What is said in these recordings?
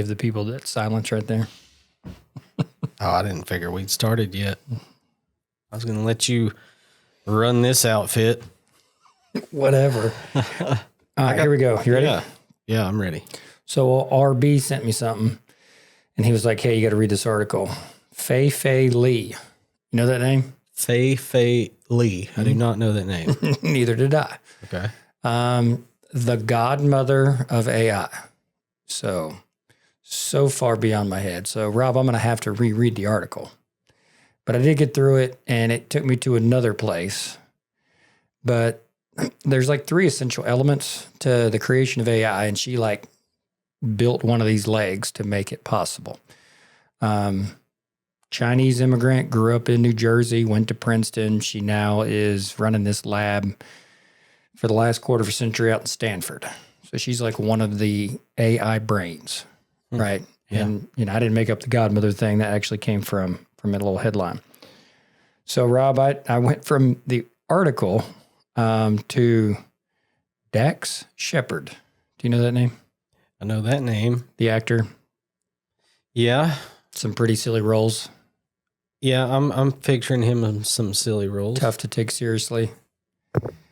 give the people that silence right there? Oh, I didn't figure we'd started yet. I was going to let you run this outfit. Whatever. All right, here we go. You ready? Yeah, I'm ready. So RB sent me something, and he was like, hey, you got to read this article. Fei Li. You know that name? Fei Li. I do not know that name. Neither did I. Okay. The godmother of AI. So far beyond my head. So, Rob, I'm going to have to reread the article. But I did get through it, and it took me to another place. But there's like 3 essential elements to the creation of AI, and she like built one of these legs to make it possible. Chinese immigrant, grew up in New Jersey, went to Princeton. She now is running this lab for the last quarter of a century out in Stanford. So she's like one of the AI brains, right? Yeah. And, you know, I didn't make up the godmother thing. That actually came from a little headline. So, Rob, I went from the article to Dax Shepard. Do you know that name? I know that name. The actor. Yeah. Some pretty silly roles. Yeah, I'm picturing him in some silly roles. Tough to take seriously.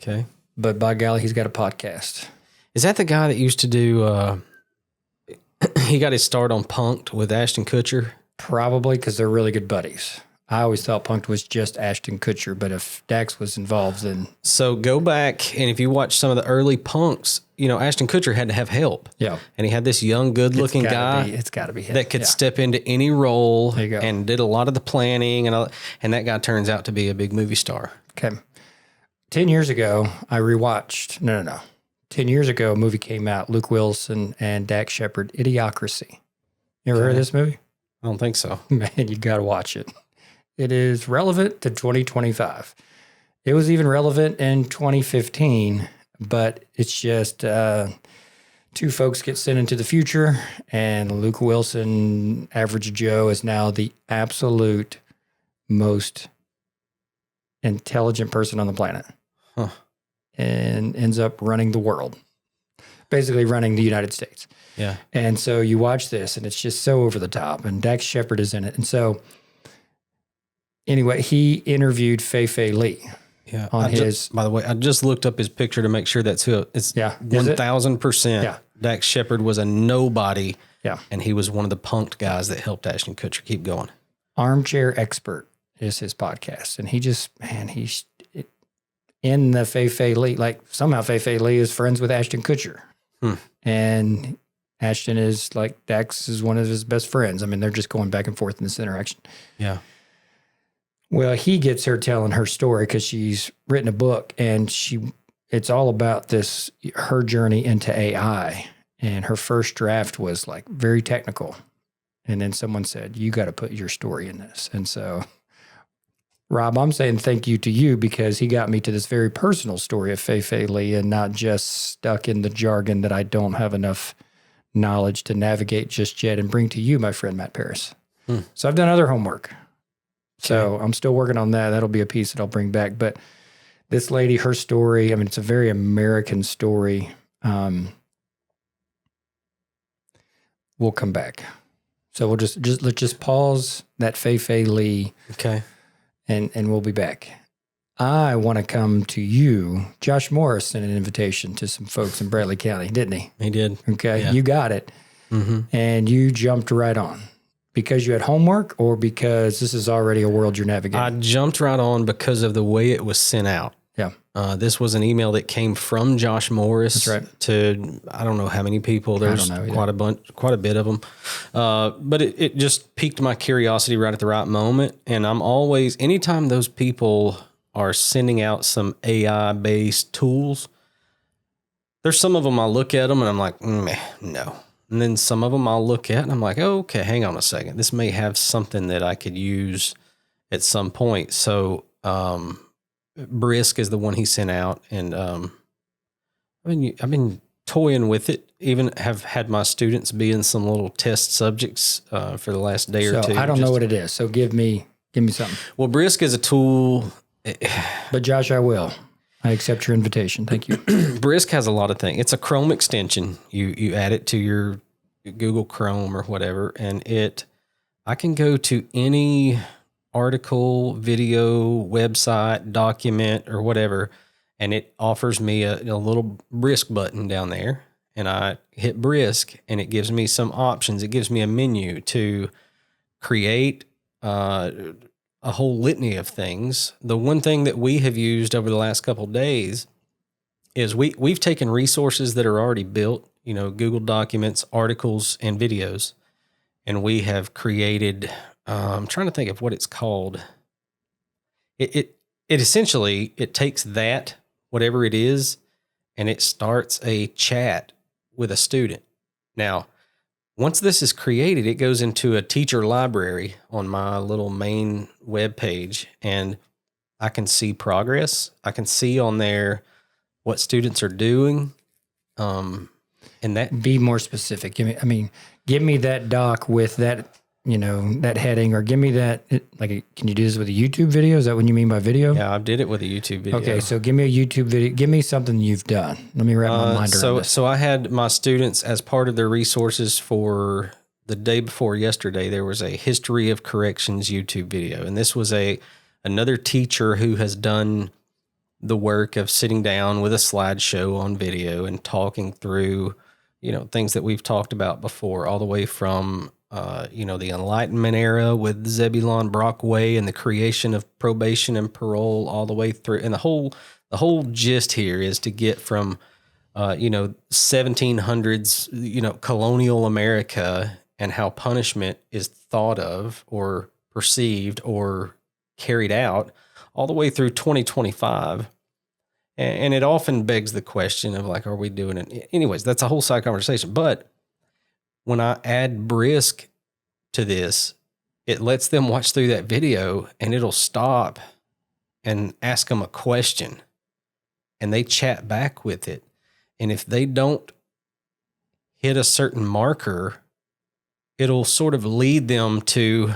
Okay. But by golly, he's got a podcast. Is that the guy that used to do, he got his start on Punk'd with Ashton Kutcher? Probably, because they're really good buddies. I always thought Punk'd was just Ashton Kutcher, but if Dax was involved, then... So go back, and if you watch some of the early Punks, you know, Ashton Kutcher had to have help. Yeah. And he had this young, good-looking guy it's got to be him. that could step into any role There you go. and did a lot of the planning, and that guy turns out to be a big movie star. Okay. 10 years ago, I rewatched... No. 10 years ago, a movie came out, Luke Wilson and Dax Shepard, Idiocracy. You ever heard of this movie? I don't think so. Man, you got to watch it. It is relevant to 2025. It was even relevant in 2015, but it's just 2 folks get sent into the future, and Luke Wilson, Average Joe, is now the absolute most intelligent person on the planet. Huh. And ends up running the world, basically running the United States. Yeah. And so you watch this, and it's just so over the top, and Dax Shepard is in it. And so anyway, he interviewed Fei Li. Yeah. On by the way, I just looked up his picture to make sure that's who it's. Yeah. 1,000%. Yeah. Dax Shepard was a nobody. Yeah. And he was one of the Punk'd guys that helped Ashton Kutcher keep going. Armchair Expert is his podcast. And he just, man, he's in the Fei Li, like somehow Fei Li is friends with Ashton Kutcher. And Ashton is like, Dax is one of his best friends. I mean, they're just going back and forth in this interaction. Yeah. Well, he gets her telling her story because she's written a book, and it's all about her journey into AI. And her first draft was like very technical. And then someone said, you got to put your story in this. And so, Rob, I'm saying thank you to you because he got me to this very personal story of Fei Li and not just stuck in the jargon that I don't have enough knowledge to navigate just yet and bring to you, my friend, Matt Paris. So I've done other homework. So I'm still working on that. That'll be a piece that I'll bring back. But this lady, her story, I mean, it's a very American story. We'll come back. So we'll let's pause that Fei Li. Okay. And we'll be back. I want to come to you. Josh Morris sent an invitation to some folks in Bradley County, didn't he? He did. Okay. Yeah. You got it. And you jumped right on. Because you had homework or because this is already a world you're navigating? I jumped right on because of the way it was sent out. Yeah. This was an email that came from Josh Morris. That's right. To, I don't know how many people. There's quite a bit of them. But it just piqued my curiosity right at the right moment. And I'm always, anytime those people are sending out some AI-based tools, there's some of them I look at them and I'm like, no. And then some of them I'll look at and I'm like, oh, okay, hang on a second. This may have something that I could use at some point. So Brisk is the one he sent out. And I've been toying with it, even have had my students be in some little test subjects for the last day or two. I don't know what it is. So give me something. Well, Brisk is a tool. But Josh, I will. I accept your invitation. Thank you. Brisk has a lot of things. It's a Chrome extension. You add it to your Google Chrome or whatever, and I can go to any article, video, website, document, or whatever, and it offers me a little brisk button down there, and I hit brisk, and it gives me some options. It gives me a menu to create a whole litany of things. The one thing that we have used over the last couple of days is we've taken resources that are already built, Google Documents, articles, and videos, and we have created, I'm trying to think of what it's called. It essentially, it takes that, whatever it is, and it starts a chat with a student. Now, once this is created, it goes into a teacher library on my little main web page, and I can see progress. I can see on there what students are doing. And that, be more specific. Give me that doc with that, that heading, or give me that, can you do this with a YouTube video? Is that what you mean by video? yeah, I did it with a YouTube video. Okay. So give me a YouTube video. Give me something you've done. Let me wrap my mind around this. So I had my students, as part of their resources for the day before yesterday, there was a history of corrections YouTube video. And this was another teacher who has done the work of sitting down with a slideshow on video and talking through, things that we've talked about before, all the way from, the Enlightenment era with Zebulon Brockway and the creation of probation and parole, all the way through. And the whole gist here is to get from, 1700s, colonial America and how punishment is thought of or perceived or carried out, all the way through 2025. And it often begs the question of are we doing it? Anyways, that's a whole side conversation. But when I add brisk to this, it lets them watch through that video, and it'll stop and ask them a question, and they chat back with it. And if they don't hit a certain marker, it'll sort of lead them to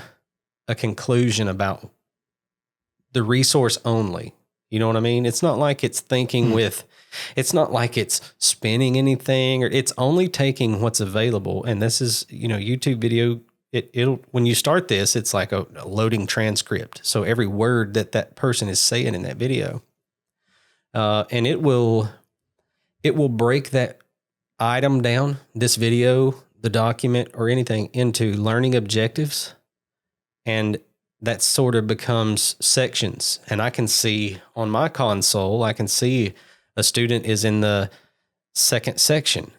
a conclusion about the resource only. You know what I mean? It's not like it's thinking it's not like it's spinning anything, or it's only taking what's available. And this is, YouTube video, it'll, when you start this, it's like a loading transcript. So every word that person is saying in that video, and it will break that item down, this video, the document, or anything, into learning objectives. And that sort of becomes sections. And I can see on my console, I can see a student is in the second section.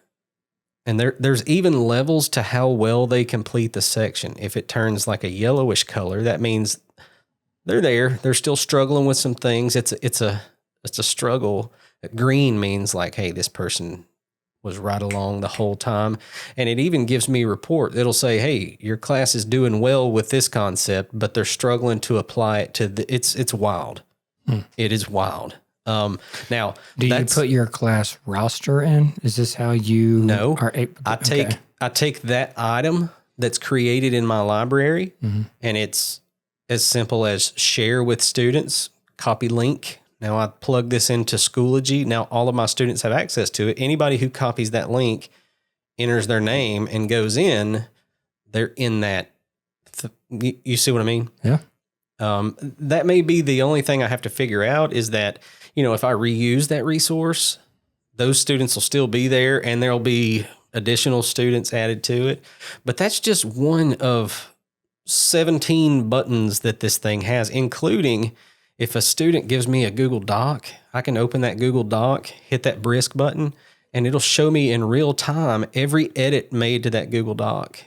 And there's even levels to how well they complete the section. If it turns like a yellowish color, that means they're there. They're still struggling with some things. It's a struggle. Green means hey, this person was right along the whole time. And it even gives me a report. It'll say, hey, your class is doing well with this concept, but they're struggling to apply it to it's wild. It is wild. Now, do you put your class roster in? Is this how you are able? I take that item that's created in my library, and it's as simple as share with students, copy link. Now I plug this into Schoology. Now all of my students have access to it. Anybody who copies that link, enters their name, and goes in, they're in that. You see what I mean? Yeah. That may be the only thing I have to figure out, is that, if I reuse that resource, those students will still be there, and there'll be additional students added to it. But that's just one of 17 buttons that this thing has, including if a student gives me a Google Doc, I can open that Google Doc, hit that brisk button, and it'll show me in real time every edit made to that Google Doc.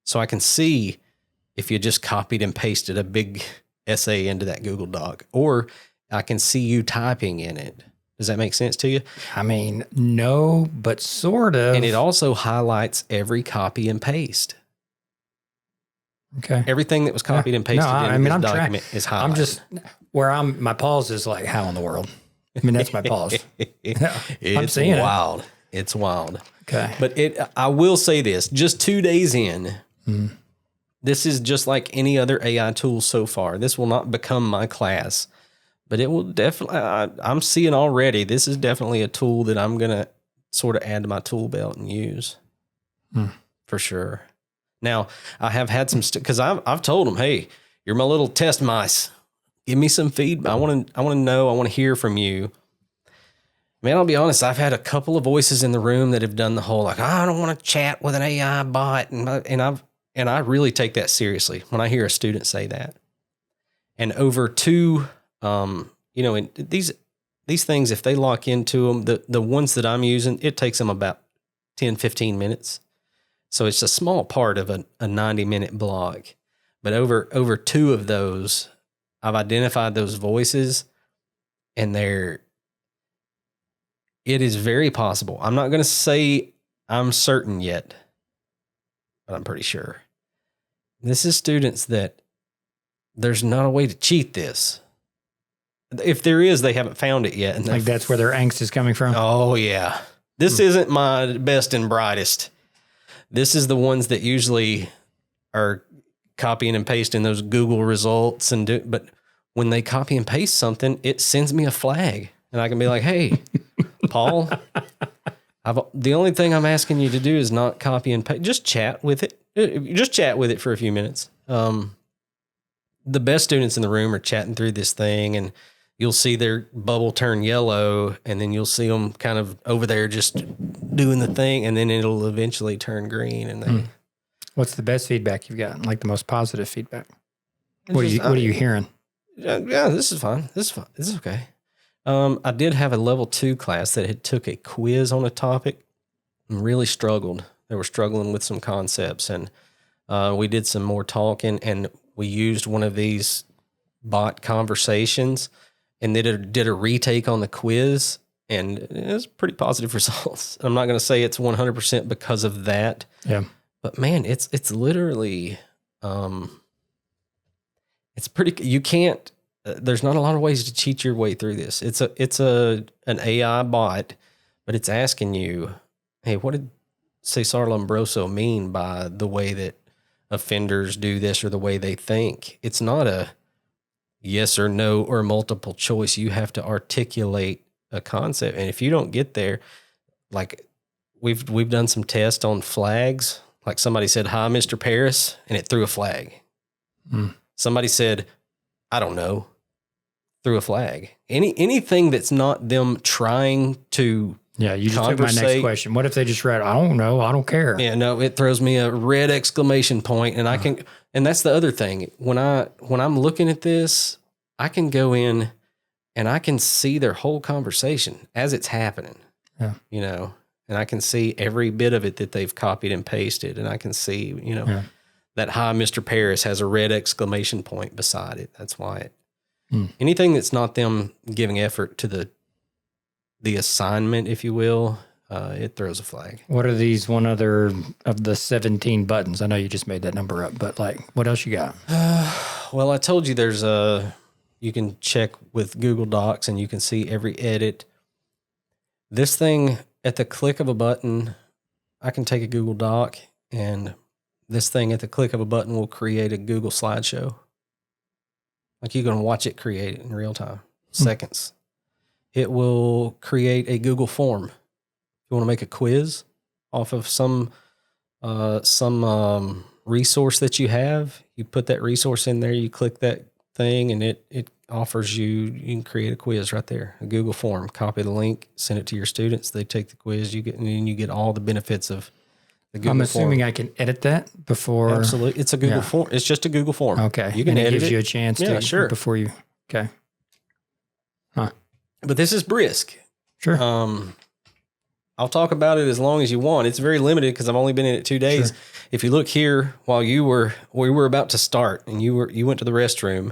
So I can see if you just copied and pasted a big essay into that Google Doc, or I can see you typing in it. Does that make sense to you? No, but sort of. And it also highlights every copy and paste. Okay. Everything that was copied and pasted in this document is highlighted. I'm just my pause is how in the world? That's my pause. I'm seeing wild. It's wild. Okay. But I will say this, just 2 days in, this is just like any other AI tool so far. This will not become my class, but it will definitely, I'm seeing already, this is definitely a tool that I'm going to sort of add to my tool belt and use. For sure. Now, I have had some because I've told them, hey, you're my little test mice. Give me some feedback. I want to know. I want to hear from you. Man, I'll be honest. I've had a couple of voices in the room that have done the whole like, I don't want to chat with an AI bot, and I really take that seriously when I hear a student say that. And over two, and these things, if they lock into them, the ones that I'm using, it takes them about 10, 15 minutes. So it's a small part of a 90-minute blog. But over two of those, I've identified those voices, and it is very possible. I'm not going to say I'm certain yet, but I'm pretty sure. This is students that there's not a way to cheat this. If there is, they haven't found it yet. And like that's where their angst is coming from? Oh, yeah. This isn't my best and brightest. This is the ones that usually are copying and pasting those Google results. But when they copy and paste something, it sends me a flag. And I can be like, hey, Paul, the only thing I'm asking you to do is not copy and paste. Just chat with it. Just chat with it for a few minutes. The best students in the room are chatting through this thing, and you'll see their bubble turn yellow, and then you'll see them kind of over there just doing the thing, and then it'll eventually turn green. And What's the best feedback you've gotten? Like the most positive feedback? What are you hearing? Yeah, this is fine. This is fine. This is okay. I did have a level 2 class that had took a quiz on a topic and really struggled. They were struggling with some concepts, and we did some more talking, and we used one of these bot conversations, and they did a retake on the quiz, and it was pretty positive results. I'm not going to say it's 100% because of that. Yeah. But man, it's literally, it's pretty, you can't, there's not a lot of ways to cheat your way through this. It's an AI bot, but it's asking you, hey, what did Cesar Lombroso mean by the way that offenders do this or the way they think? It's not a yes or no or multiple choice. You have to articulate a concept. And if you don't get there, like we've done some tests on flags. Like somebody said, hi, Mr. Paris, and it threw a flag. Somebody said, I don't know, threw a flag. Anything that's not them trying to you just took my next question. What if they just read, I don't know, I don't care? Yeah, no, it throws me a red exclamation point, and I can, and that's the other thing. When I'm looking at this, I can go in and I can see their whole conversation as it's happening. Yeah. And I can see every bit of it that they've copied and pasted, and I can see, that hi, Mr. Paris has a red exclamation point beside it. That's why anything that's not them giving effort to the assignment, if you will, it throws a flag. What are these one other of the 17 buttons? I know you just made that number up, but like, what else you got? Well, I told you there's you can check with Google Docs and you can see every edit. This thing, at the click of a button, I can take a Google Doc, and this thing at the click of a button will create a Google slideshow. Like you're going to watch it create it in real time, seconds. It will create a Google form. If you want to make a quiz off of some resource that you have, you put that resource in there, you click that thing, and it offers you can create a quiz right there, a Google form. Copy the link, send it to your students. They take the quiz, and then you get all the benefits of the Google form. I'm assuming I can edit that before. Absolutely, it's a Google form. It's just a Google form. Okay, you can edit it. Gives you a chance to before you. Okay. Huh. But this is brisk. Sure. I'll talk about it as long as you want. It's very limited because I've only been in it 2 days. Sure. If you look here, while we were about to start, and you went to the restroom,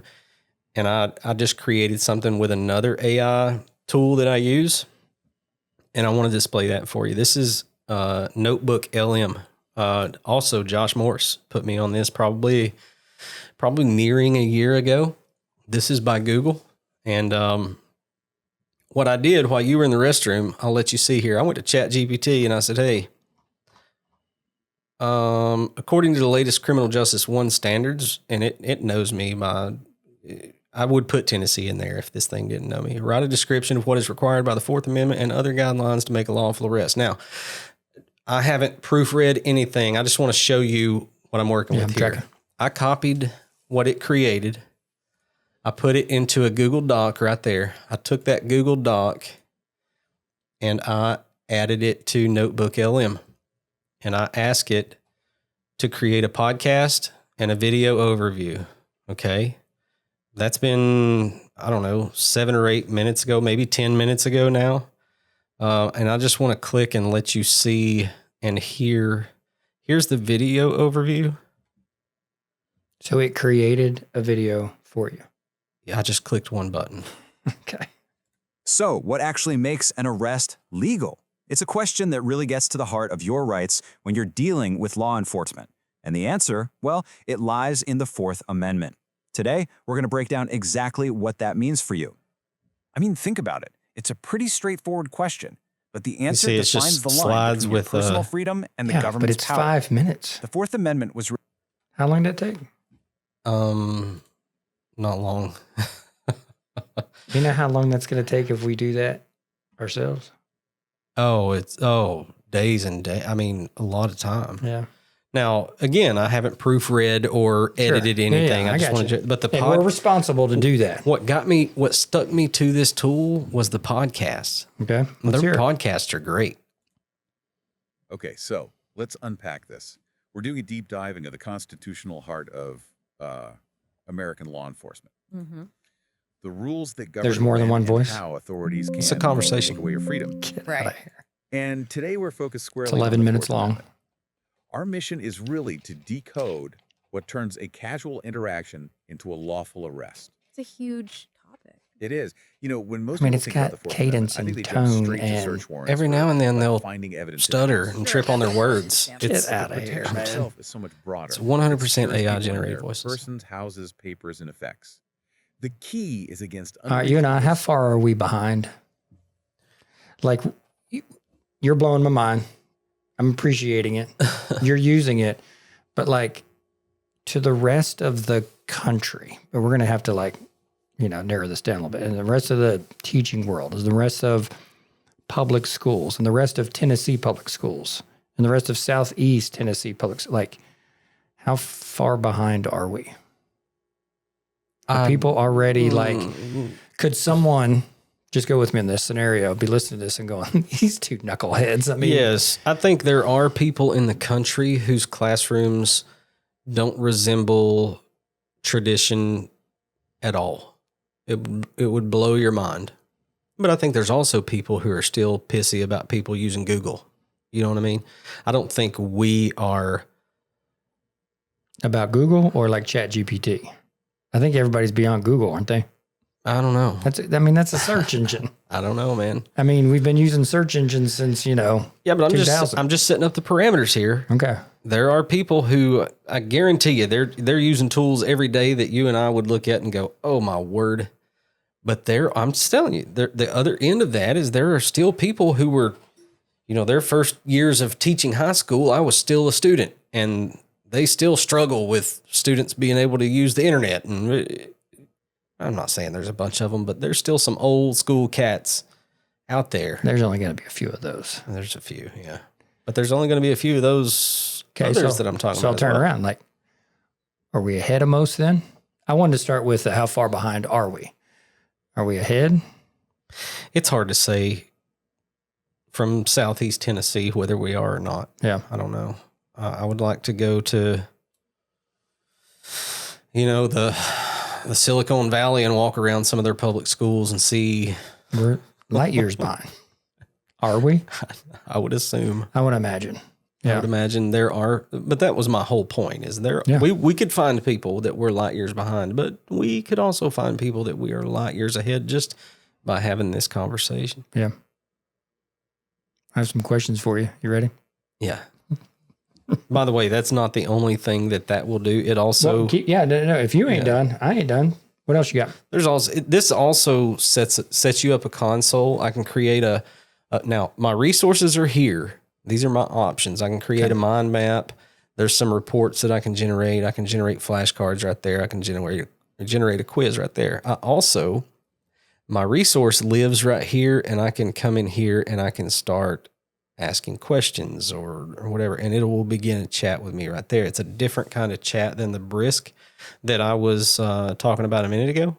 and I just created something with another AI tool that I use, and I want to display that for you. This is Notebook LM. Also, Josh Morse put me on this probably nearing a year ago. This is by Google, and what I did while you were in the restroom, I'll let you see here. I went to ChatGPT and I said, hey, according to the latest criminal justice 1 standards, and it knows me I would put Tennessee in there if this thing didn't know me. Write a description of what is required by the 4th Amendment and other guidelines to make a lawful arrest. Now, I haven't proofread anything. I just want to show you what I'm working with here. Tracking. I copied what it created. I put it into a Google Doc right there. I took that Google Doc and I added it to Notebook LM. And I asked it to create a podcast and a video overview. Okay. That's been, I don't know, 7 or 8 minutes ago, maybe 10 minutes ago now. And I just want to click and let you see and hear. Here's the video overview. So it created a video for you. Yeah, I just clicked one button. Okay. So, what actually makes an arrest legal? It's a question that really gets to the heart of your rights when you're dealing with law enforcement. And the answer, well, it lies in the Fourth Amendment. Today, we're going to break down exactly what that means for you. I mean, think about it. It's a pretty straightforward question, but the answer defines the line between your personal freedom and the government's but it's power. 5 minutes. The Fourth Amendment was... How long did it take? Not long. You know how long that's going to take if we do that ourselves? Days and days. I mean, a lot of time. Yeah. Now, again, I haven't proofread or edited anything. Yeah, I just wanted to, but we're responsible to do that. What stuck me to this tool was the podcasts. Okay. Their podcasts are great. Okay, so let's unpack this. We're doing a deep dive into the constitutional heart of American law enforcement. Mm-hmm. The rules that govern There's more than one voice. how authorities can It's a conversation. take away your freedom. Right. And today we're focused squarely It's 11 on the minutes Fourth long. Amendment. Our mission is really to decode what turns a casual interaction into a lawful arrest. It's a huge topic. It is. You know, when most I mean, people it's think about got the Fourth cadence Amendment, I think and they jump tone straight to and search warrants every for, now and then like, they'll finding evidence. stutter and trip on their words. Get out of The here, protection man. itself is so much broader. It's 100% Secures AI people in generated their voices. Persons, houses, papers, and effects. The key is against. All right, you and I, how far are we behind? Like, you're blowing my mind. I'm appreciating it. You're using it. But like to the rest of the country, but we're going to have to like, narrow this down a little bit. And the rest of the teaching world is the rest of public schools and the rest of Tennessee public schools and the rest of Southeast Tennessee public. Like, how far behind are we? Are people already like, could someone just go with me in this scenario, be listening to this and going, these two knuckleheads. I mean, yes, I think there are people in the country whose classrooms don't resemble tradition at all. It would blow your mind. But I think there's also people who are still pissy about people using Google. You know what I mean? I don't think we are. About Google or like ChatGPT? I think everybody's beyond Google, aren't they? I don't know. That's a search engine. I don't know, man. I mean, we've been using search engines since, Yeah, but I'm just setting up the parameters here. Okay. There are people who I guarantee you they're using tools every day that you and I would look at and go, "Oh my word." But I'm just telling you, the other end of that is there are still people who were, their first years of teaching high school, I was still a student, and they still struggle with students being able to use the internet. And I'm not saying there's a bunch of them, but there's still some old school cats out there. There's only going to be a few of those. There's a few, yeah. But there's only going to be a few of those others that I'm talking about. So I'll turn around. Like, are we ahead of most then? I wanted to start with how far behind are we? Are we ahead? It's hard to say from Southeast Tennessee whether we are or not. Yeah. I don't know. I would like to go to, the Silicon Valley and walk around some of their public schools and see. We're light years behind. Are we? I would assume. I would imagine. I Yeah. would imagine there are, but that was my whole point is there, Yeah. we could find people that we're light years behind, but we could also find people that we are light years ahead just by having this conversation. Yeah. I have some questions for you. You ready? Yeah. By the way, that's not the only thing that will do. It also, no. If you ain't done, I ain't done. What else you got? this also sets you up a console. I can create now my resources are here. These are my options. I can create a mind map. There's some reports that I can generate. I can generate flashcards right there. I can generate a quiz right there. My resource lives right here, and I can come in here and I can start asking questions or whatever, and it will begin a chat with me right there. It's a different kind of chat than the brisk that I was talking about a minute ago.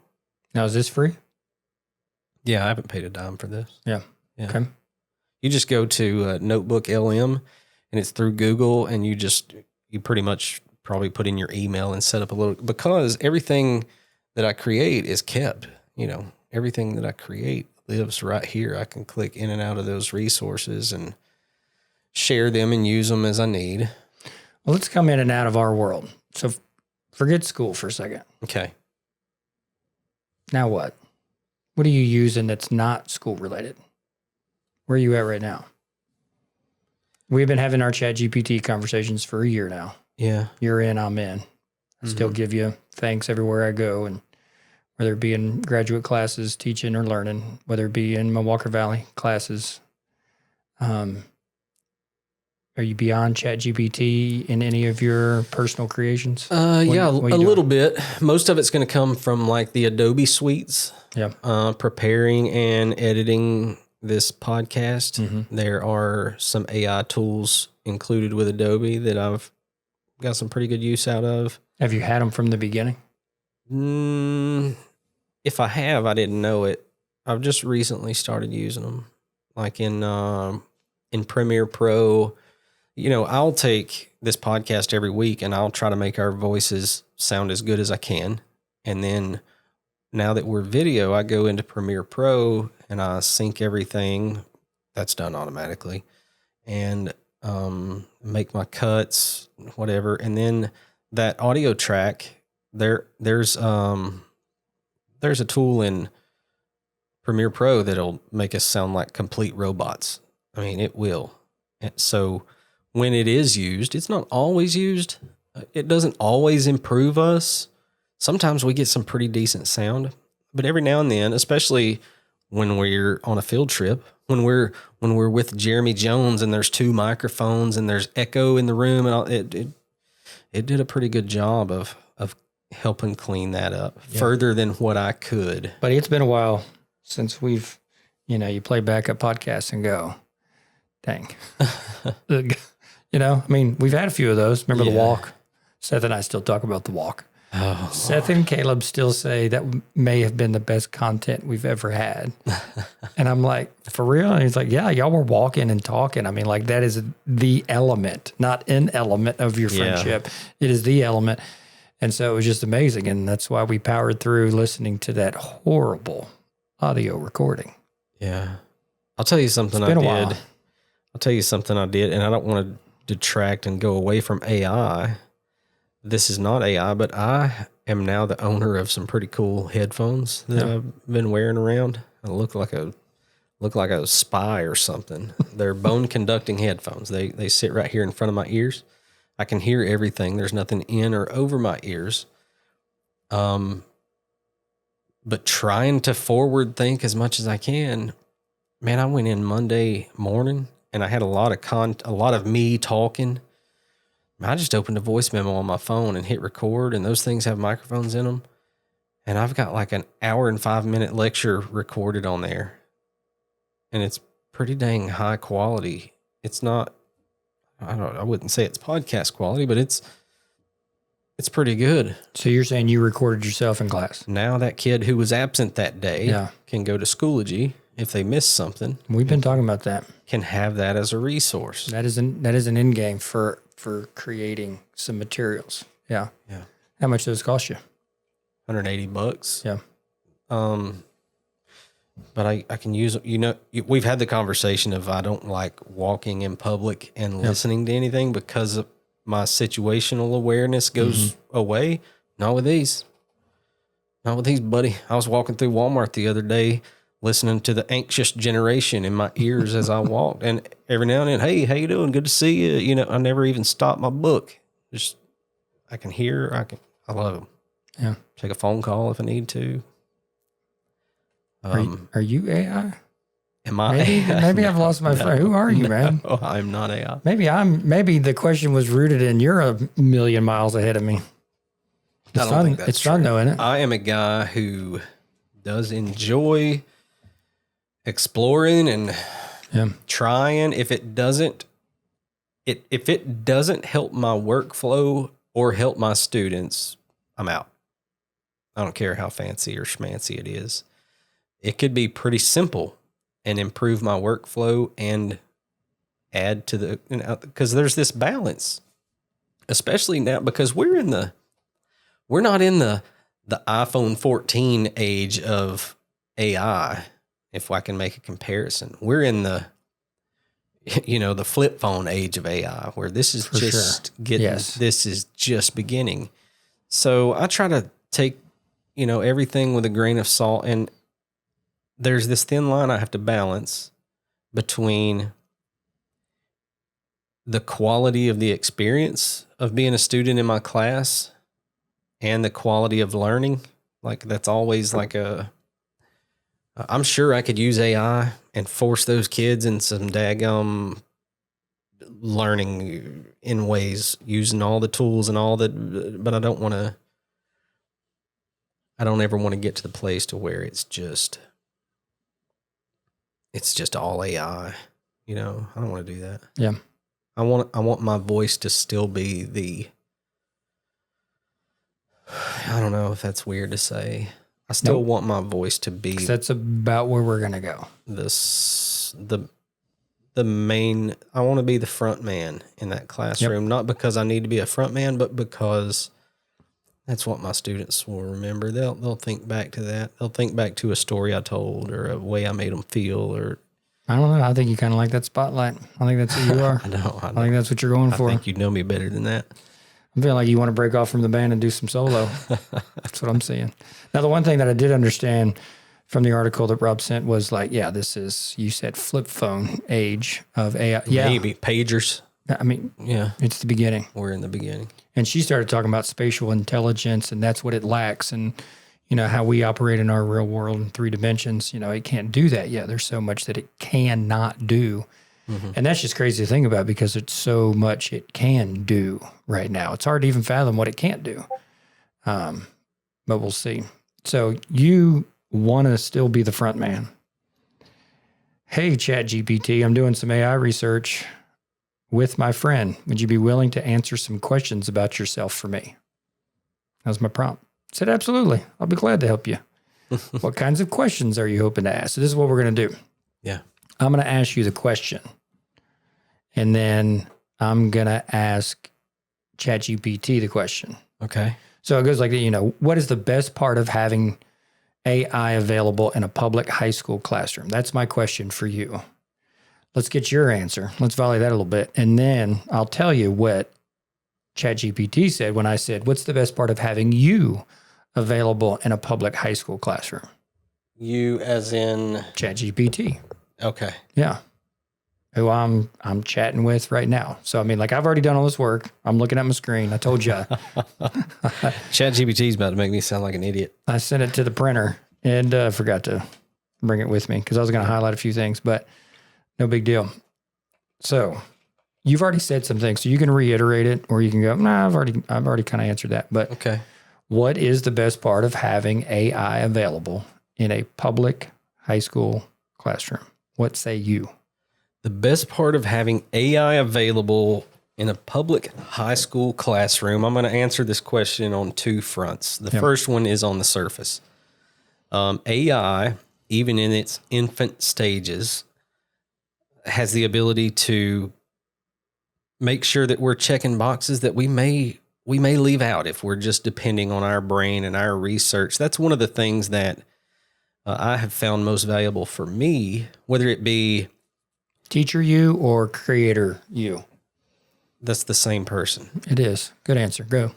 Now, is this free? Yeah, I haven't paid a dime for this. Yeah. Okay. You just go to Notebook LM, and it's through Google, and you pretty much probably put in your email and set up a little, because everything that I create is kept. Everything that I create lives right here. I can click in and out of those resources and share them and use them as I need. Well, let's come in and out of our world. So forget school for a second. Okay. Now what? What are you using that's not school related? Where are you at right now? We've been having our ChatGPT conversations for a year now. Yeah. You're in, I'm in. I still give you thanks everywhere I go, and whether it be in graduate classes, teaching or learning, whether it be in my Walker Valley classes. Are you beyond ChatGPT in any of your personal creations? Yeah, a little bit. Most of it's going to come from like the Adobe suites. Yeah. Preparing and editing this podcast. Mm-hmm. There are some AI tools included with Adobe that I've got some pretty good use out of. Have you had them from the beginning? If I have, I didn't know it. I've just recently started using them, like in Premiere Pro. I'll take this podcast every week and I'll try to make our voices sound as good as I can. And then now that we're video, I go into Premiere Pro and I sync everything. That's done automatically, and make my cuts, whatever. And then that audio track, there's a tool in Premiere Pro that'll make us sound like complete robots. I mean, it will. And so when it is used, it's not always used. It doesn't always improve us. Sometimes we get some pretty decent sound, but every now and then, especially when we're on a field trip, when we're with Jeremy Jones and there's 2 microphones and there's echo in the room, and all, it did a pretty good job of helping clean that up further than what I could. But it's been a while since we've, you play back a podcast and go, dang. I mean, we've had a few of those. Remember the walk? Seth and I still talk about the walk. Oh, Seth and Caleb still say that may have been the best content we've ever had. And I'm like, for real? And he's like, yeah, y'all were walking and talking. I mean, like, that is the element, not an element of your friendship. It is the element. And so it was just amazing. And that's why we powered through listening to that horrible audio recording. Yeah. I'll tell you something I did. I'll tell you something I did, and I don't want to detract and go away from AI. This is not AI, but I am now the owner of some pretty cool headphones that I've been wearing around. I look like a spy or something. They're bone conducting headphones. They sit right here in front of my ears. I can hear everything. There's nothing in or over my ears. But trying to forward think as much as I can, man, I went in Monday morning and I had a lot of me talking. I just opened a voice memo on my phone and hit record, and those things have microphones in them. And I've got like an hour and 5-minute lecture recorded on there. And it's pretty dang high quality. It's not, I wouldn't say it's podcast quality, but it's pretty good. So you're saying you recorded yourself in class? Now that kid who was absent that day can go to Schoology if they missed something. We've been talking about that. Can have that as a resource. That is an end game for creating some materials. Yeah. Yeah. How much does it cost you? $180. Yeah. But I can use, we've had the conversation of I don't like walking in public and listening to anything because of my situational awareness goes away. Not with these, buddy. I was walking through Walmart the other day, listening to the Anxious Generation in my ears as I walked. And every now and then, hey, how you doing? Good to see you. I never even stopped my book. Just, I can hear, I love them. Yeah. Take a phone call if I need to. Are you AI? Am I? Maybe no, I've lost my friend. Who are you, man? Oh, I'm not AI. Maybe the question was rooted in you're a million miles ahead of me. I don't think that's true. Fun though, isn't it? I am a guy who does enjoy exploring and Yeah. Trying, if it doesn't help my workflow or help my students, I'm out. I don't care how fancy or schmancy it is. It could be pretty simple and improve my workflow and add to the, because there's this balance, especially now, because we're not in the iPhone 14 age of AI, if I can make a comparison. We're in the flip phone age of AI, where this is this is just beginning. So I try to take, everything with a grain of salt, and there's this thin line I have to balance between the quality of the experience of being a student in my class and the quality of learning. Like, that's always like I'm sure I could use AI and force those kids in some daggum learning in ways, using all the tools and all that, but I don't ever want to get to the place to where it's just all AI. I don't want to do that. Yeah. I want my voice to still be I don't know if that's weird to say. I still want my voice to be. That's about where we're going to go. The main, I want to be the front man in that classroom, not because I need to be a front man, but because that's what my students will remember. They'll think back to that. They'll think back to a story I told or a way I made them feel, or I don't know. I think you kind of like that spotlight. I think that's who you are. I know. I think that's what you're going for. I think you know me better than that. I'm feeling like you want to break off from the band and do some solo. That's what I'm seeing. Now, the one thing that I did understand from the article that Rob sent was like, this is, you said flip phone age of AI. Yeah. Maybe pagers. I mean, yeah, it's the beginning. We're in the beginning. And she started talking about spatial intelligence, and that's what it lacks. And, how we operate in our real world in 3 dimensions, it can't do that yet. There's so much that it cannot do. Mm-hmm. And that's just crazy to think about, because it's so much it can do right now. It's hard to even fathom what it can't do. But we'll see. So you want to still be the front man. Hey, ChatGPT, I'm doing some AI research with my friend. Would you be willing to answer some questions about yourself for me? That was my prompt. I said, absolutely. I'll be glad to help you. What kinds of questions are you hoping to ask? So this is what we're going to do. Yeah. I'm going to ask you the question, and then I'm going to ask ChatGPT the question. Okay. So it goes like, what is the best part of having AI available in a public high school classroom? That's my question for you. Let's get your answer. Let's volley that a little bit. And then I'll tell you what ChatGPT said when I said, what's the best part of having you available in a public high school classroom? You as in? ChatGPT. Okay. Yeah. Who I'm chatting with right now. So, I've already done all this work. I'm looking at my screen. I told you. ChatGPT is about to make me sound like an idiot. I sent it to the printer and forgot to bring it with me because I was going to highlight a few things, but no big deal. So you've already said some things, so you can reiterate it, or you can go, nah, I've already kind of answered that. But okay. What is the best part of having AI available in a public high school classroom? What say you? The best part of having AI available in a public high school classroom, I'm going to answer this question on 2 fronts. The first one is on the surface. AI, even in its infant stages, has the ability to make sure that we're checking boxes that we may leave out if we're just depending on our brain and our research. That's one of the things that I have found most valuable for me, whether it be teacher you or creator you. That's the same person. It is. Good answer. Go.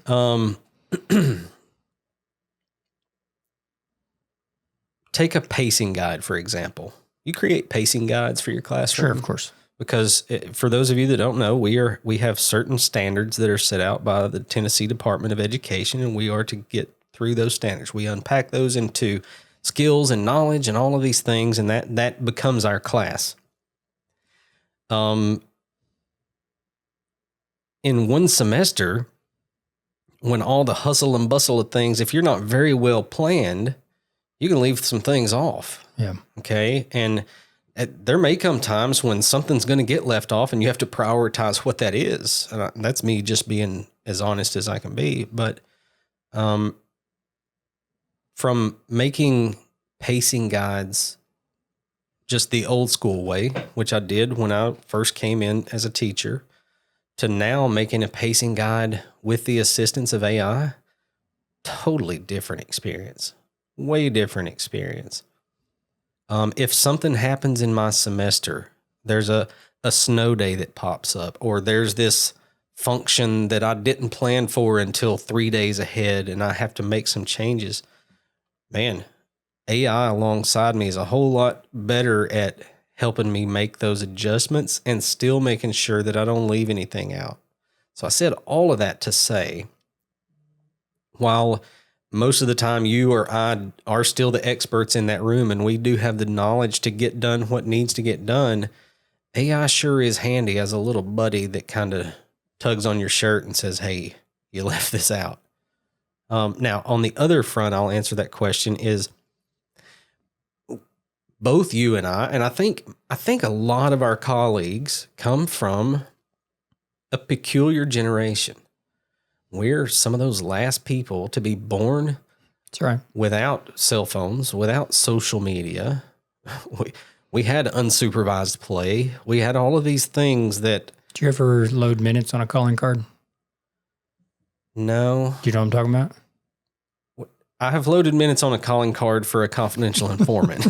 Take a pacing guide, for example. You create pacing guides for your classroom. Sure, of course. Because for those of you that don't know, we have certain standards that are set out by the Tennessee Department of Education, and we are to get through those standards. We unpack those into skills and knowledge and all of these things, and that becomes our class. In one semester, when all the hustle and bustle of things, if you're not very well planned, you can leave some things off. Yeah. Okay. And There may come times when something's going to get left off and you have to prioritize what that is. And that's me just being as honest as I can be. But from making pacing guides just the old school way, which I did when I first came in as a teacher, to now making a pacing guide with the assistance of AI, totally different experience. Way different experience. If something happens in my semester, there's a snow day that pops up, or there's this function that I didn't plan for until 3 days ahead and I have to make some changes, man, AI alongside me is a whole lot better at helping me make those adjustments and still making sure that I don't leave anything out. So I said all of that to say, while most of the time you or I are still the experts in that room and we do have the knowledge to get done what needs to get done, AI sure is handy as a little buddy that kind of tugs on your shirt and says, hey, you left this out. Now, on the other front, I'll answer that question is both you and I think a lot of our colleagues come from a peculiar generation. We're some of those last people to be born That's right. without cell phones, without social media. We had unsupervised play. We had all of these things that... Did you ever load minutes on a calling card? No. Do you know what I'm talking about? I have loaded minutes on a calling card for a confidential informant.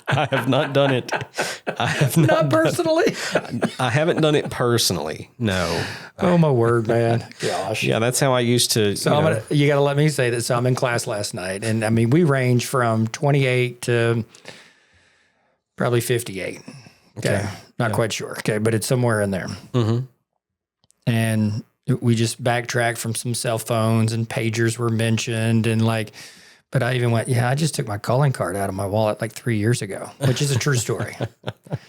I have not done it. I have not personally. I haven't done it personally. No. Oh my word, man! Gosh. Yeah, that's how I used to. So you got to let me say that. So I'm in class last night, and I mean, we range from 28 to probably 58. Okay, not quite sure. Okay, but it's somewhere in there. Mm-hmm. And we just backtracked from some cell phones and pagers were mentioned, and like. But I even went, I just took my calling card out of my wallet like 3 years ago, which is a true story.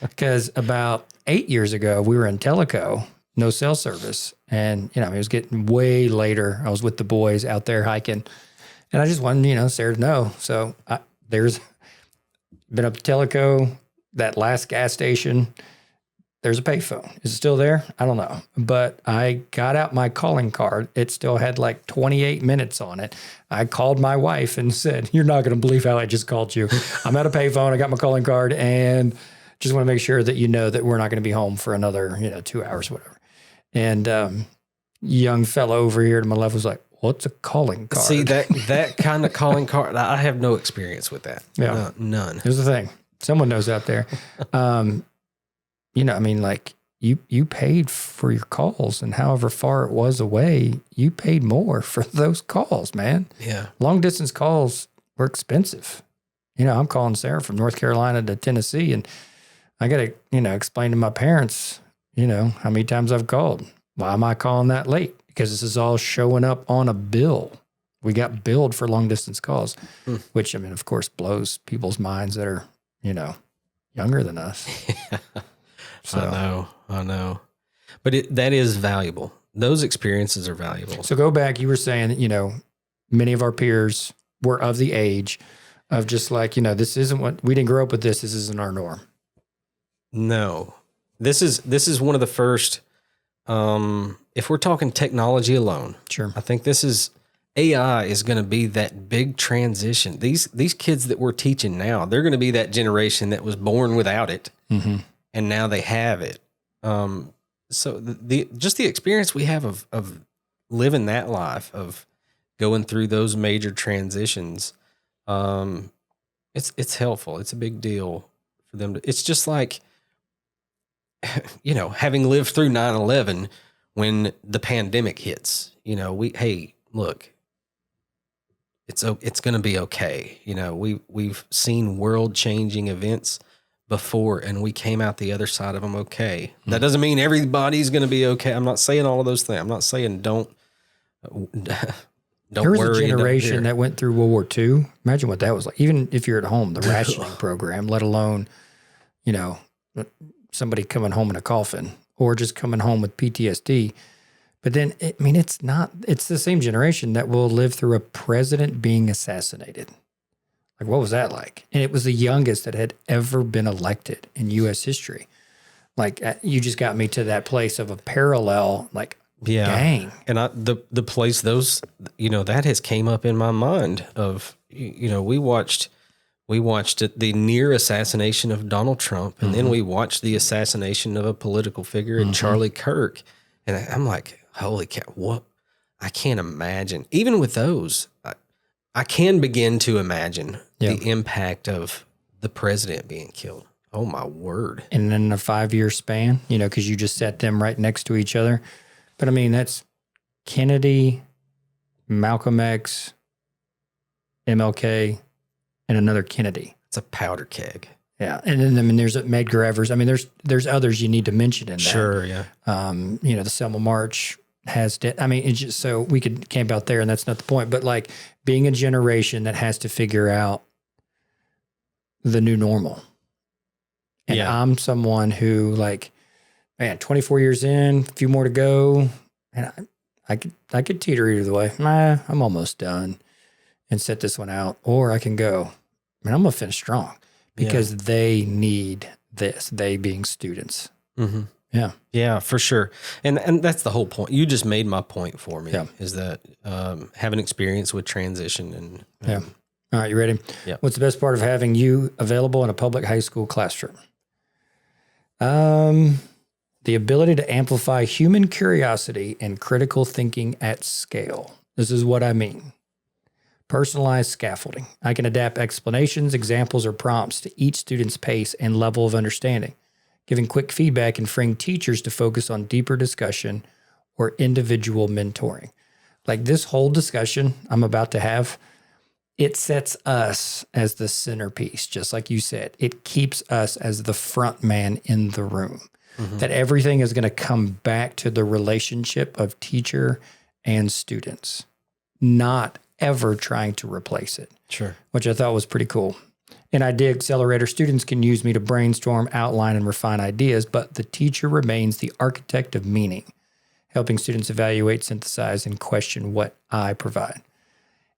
Because about 8 years ago, we were in Teleco, no cell service. And, it was getting way later. I was with the boys out there hiking. And I just wanted, Sarah to know. So there's been up to Teleco, that last gas station. There's a payphone. Is it still there? I don't know. But I got out my calling card. It still had like 28 minutes on it. I called my wife and said, you're not going to believe how I just called you. I'm at a payphone. I got my calling card and just want to make sure that you know that we're not going to be home for another, 2 hours, whatever. And young fellow over here to my left was like, what's a calling card? See, that kind of calling card, I have no experience with that. Yeah. None. Here's the thing. Someone knows out there. You paid for your calls, and however far it was away, you paid more for those calls, man. Yeah. Long distance calls were expensive. I'm calling Sarah from North Carolina to Tennessee, and I got to, explain to my parents, how many times I've called. Why am I calling that late? Because this is all showing up on a bill. We got billed for long distance calls, which, of course, blows people's minds that are, younger than us. So. I know. But that is valuable. Those experiences are valuable. So go back, you were saying that, many of our peers were of the age of just like, this isn't what, we didn't grow up with this isn't our norm. No. This is one of the first, if we're talking technology alone, sure. I think AI is going to be that big transition. These kids that we're teaching now, they're going to be that generation that was born without it. Mm-hmm. And now they have it. So the experience we have of living that life, of going through those major transitions, it's helpful. It's a big deal for them it's just like, having lived through 9/11 when the pandemic hits, look, it's going to be okay. We've seen world changing events before, and we came out the other side of them okay. That doesn't mean everybody's going to be okay. I'm not saying all of those things. I'm not saying don't There was worry. A generation that went through World War II. Imagine what that was like. Even if you're at home, the rationing program, let alone, somebody coming home in a coffin or just coming home with PTSD. But then, it's the same generation that will live through a president being assassinated. Like, what was that like? And it was the youngest that had ever been elected in U.S. history. Like, you just got me to that place of a parallel, like, dang. And the place those, that has came up in my mind of, we watched the near assassination of Donald Trump, and then we watched the assassination of a political figure in Charlie Kirk. And I'm like, holy cow, what? I can't imagine. Even with those, I can begin to imagine the impact of the president being killed. Oh, my word. And in a 5-year span, because you just set them right next to each other. But I mean, that's Kennedy, Malcolm X, MLK, and another Kennedy. It's a powder keg. Yeah. And then there's Medgar Evers. I mean, there's others you need to mention in that. Sure, yeah. The Selma March has, it's just so we could camp out there, and that's not the point. But like being a generation that has to figure out the new normal. And I'm someone who, like, man, 24 years in, a few more to go, and I could teeter either way. I'm almost done and set this one out. Or I can go, man, I'm going to finish strong because they need this, they being students. Mm-hmm. Yeah. Yeah, for sure. And that's the whole point. You just made my point for me, is that having experience with transition and All right, you ready? Yeah. What's the best part of having you available in a public high school classroom? The ability to amplify human curiosity and critical thinking at scale. This is what I mean. Personalized scaffolding. I can adapt explanations, examples, or prompts to each student's pace and level of understanding, giving quick feedback and freeing teachers to focus on deeper discussion or individual mentoring. Like this whole discussion I'm about to have, it sets us as the centerpiece, just like you said. It keeps us as the front man in the room. Mm-hmm. That everything is going to come back to the relationship of teacher and students, not ever trying to replace it. Sure. Which I thought was pretty cool. In Idea Accelerator, students can use me to brainstorm, outline, and refine ideas, but the teacher remains the architect of meaning, helping students evaluate, synthesize, and question what I provide.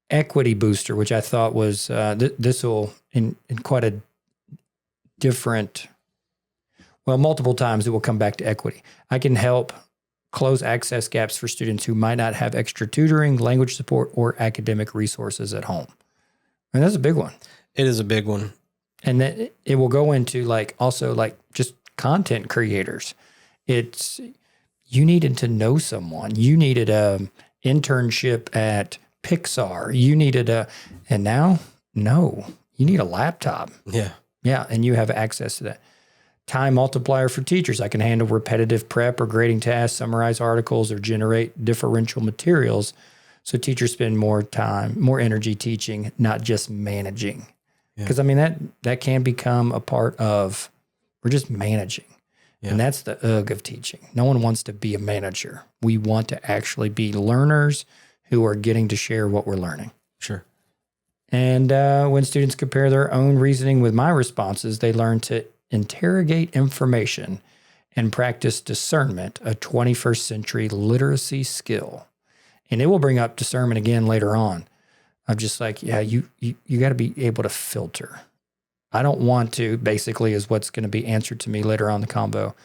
Equity Booster, which I thought was, this will, in quite a different, multiple times it will come back to equity. I can help close access gaps for students who might not have extra tutoring, language support, or academic resources at home. And that's a big one. It is a big one. And that it will go into also just content creators. You needed to know someone. You needed a internship at Pixar. You needed and now, no, you need a laptop. Yeah. Yeah. And you have access to that. Time multiplier for teachers. I can handle repetitive prep or grading tasks, summarize articles, or generate differential materials so teachers spend more time, more energy teaching, not just managing. Because, that can become a part of, we're just managing. Yeah. And that's the ugh of teaching. No one wants to be a manager. We want to actually be learners who are getting to share what we're learning. Sure. And when students compare their own reasoning with my responses, they learn to interrogate information and practice discernment, a 21st century literacy skill. And it will bring up discernment again later on. I'm just like, you got to be able to filter. I don't want to, basically, is what's going to be answered to me later on in the combo.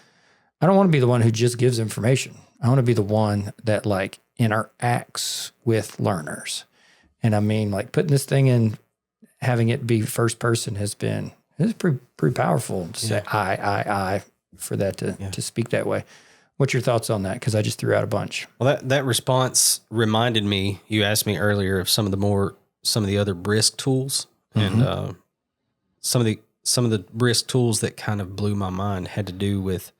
I don't want to be the one who just gives information. I want to be the one that interacts with learners. And putting this thing in, having it be first person it's pretty powerful to say I for that to speak that way. What's your thoughts on that? Because I just threw out a bunch. Well, that response reminded me, you asked me earlier of some of the other brisk tools. Mm-hmm. And some of the brisk tools that kind of blew my mind had to do with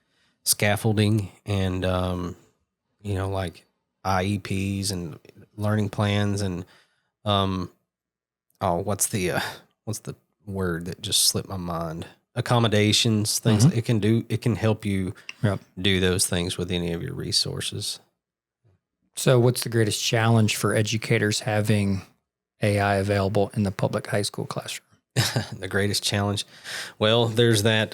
scaffolding and, like IEPs and learning plans and, what's the word that just slipped my mind? Accommodations, things it can do. It can help you do those things with any of your resources. So what's the greatest challenge for educators having AI available in the public high school classroom? The greatest challenge? Well, there's that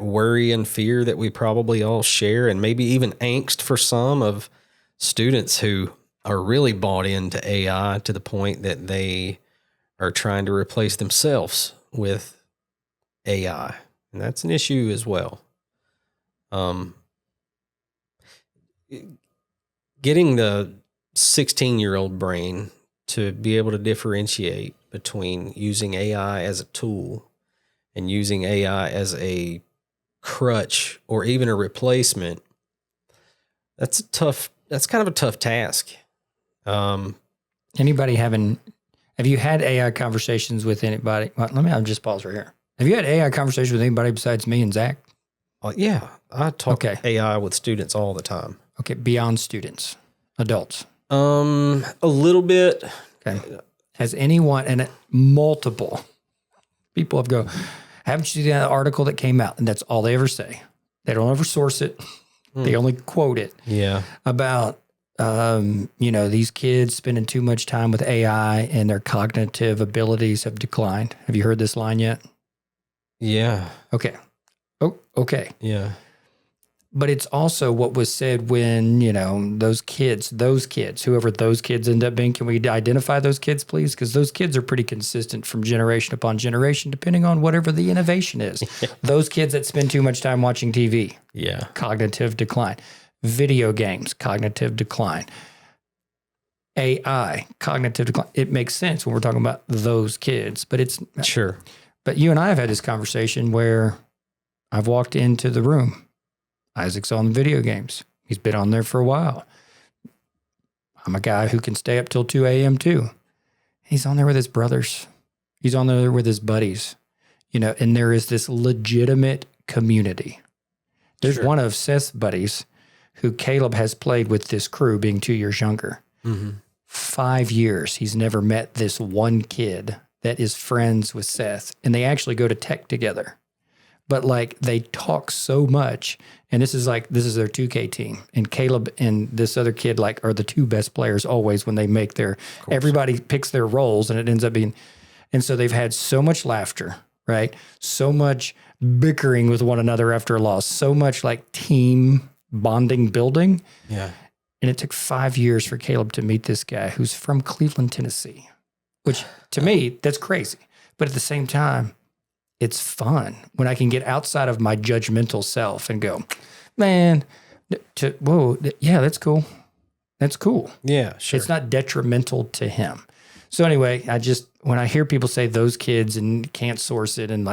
worry and fear that we probably all share, and maybe even angst for some of students who are really bought into AI to the point that they are trying to replace themselves with AI. And that's an issue as well. Getting the 16-year-old brain to be able to differentiate between using AI as a tool and using AI as a crutch or even a replacement, that's kind of a tough task. Have you had AI conversations with anybody? Well, I'll just pause right here. Have you had AI conversations with anybody besides me and Zach? Yeah, I talk AI with students all the time. Okay, beyond students, adults. A little bit. Okay. Has anyone, and multiple people have go, haven't you seen that article that came out? And that's all they ever say. They don't ever source it. They only quote it. Yeah. About, these kids spending too much time with AI and their cognitive abilities have declined. Have you heard this line yet? Yeah. Okay. Oh, okay. Yeah. But it's also what was said when, those kids, whoever those kids end up being, can we identify those kids, please? Because those kids are pretty consistent from generation upon generation, depending on whatever the innovation is. Those kids that spend too much time watching TV, cognitive decline. Video games, cognitive decline. AI, cognitive decline. It makes sense when we're talking about those kids, but it's sure. But you and I have had this conversation where I've walked into the room. Isaac's on video games. He's been on there for a while. I'm a guy who can stay up till 2 a.m. too. He's on there with his brothers. He's on there with his buddies, and there is this legitimate community. There's one of Seth's buddies who Caleb has played with this crew being 2 years younger. 5 years. He's never met this one kid that is friends with Seth, and they actually go to tech together. But they talk so much, and this is their 2K team, and Caleb and this other kid are the two best players always when they make everybody picks their roles, and it ends up being, and so they've had so much laughter, right? So much bickering with one another after a loss, so much team bonding building. Yeah. And it took 5 years for Caleb to meet this guy who's from Cleveland, Tennessee, which to me, that's crazy. But at the same time, it's fun when I can get outside of my judgmental self and go, man, yeah, that's cool. That's cool. Yeah, sure. It's not detrimental to him. So anyway, when I hear people say those kids and can't source it, and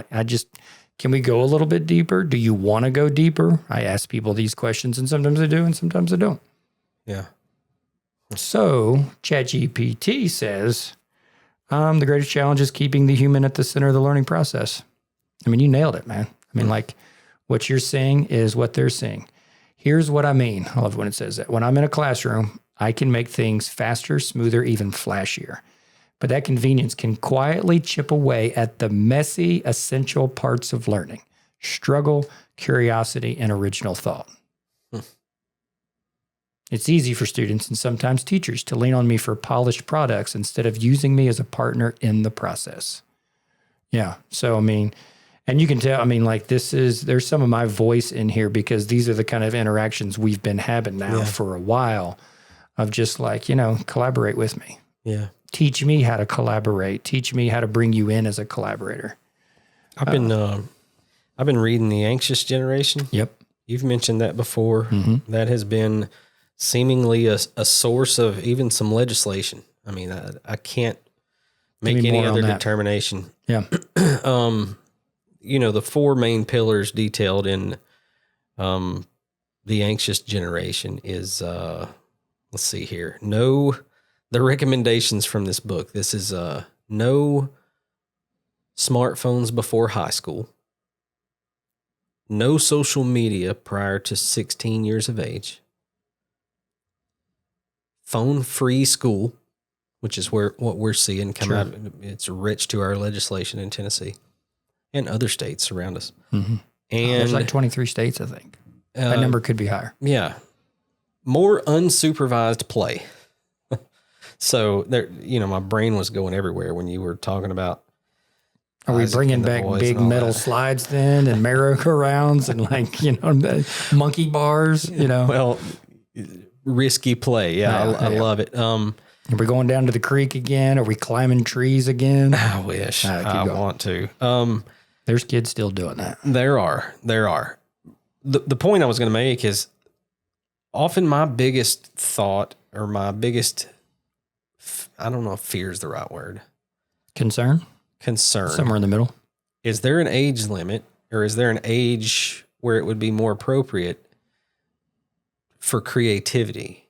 can we go a little bit deeper? Do you want to go deeper? I ask people these questions, and sometimes I do, and sometimes I don't. Yeah. So ChatGPT says, the greatest challenge is keeping the human at the center of the learning process. I mean, you nailed it, man. I mean, what you're saying is what they're saying. Here's what I mean. I love when it says that. When I'm in a classroom, I can make things faster, smoother, even flashier. But that convenience can quietly chip away at the messy, essential parts of learning: struggle, curiosity, and original thought. It's easy for students and sometimes teachers to lean on me for polished products instead of using me as a partner in the process. Yeah. So, and you can tell, there's some of my voice in here because these are the kind of interactions we've been having now for a while of just collaborate with me. Yeah. Teach me how to collaborate. Teach me how to bring you in as a collaborator. I've been reading The Anxious Generation. Yep. You've mentioned that before. Mm-hmm. That has been seemingly a source of even some legislation. I can't make any other determination. Yeah. The four main pillars detailed in The Anxious Generation is, let's see here. The recommendations from this book. This is no smartphones before high school. No social media prior to 16 years of age. Phone-free school, which is what we're seeing come out. It's rich to our legislation in Tennessee and other states around us. Mm-hmm. And there's 23 states, I think. That number could be higher. Yeah. More unsupervised play. So there, my brain was going everywhere when you were talking about. Are we bringing back big metal slides then, and merry-go-rounds and monkey bars? Well, risky play. Yeah, I love it. Are we going down to the creek again? Are we climbing trees again? I wish. I want to. There's kids still doing that. There are. The point I was going to make is often my biggest thought or my biggest, I don't know if fear is the right word. Concern? Somewhere in the middle. Is there an age limit, or is there an age where it would be more appropriate for creativity,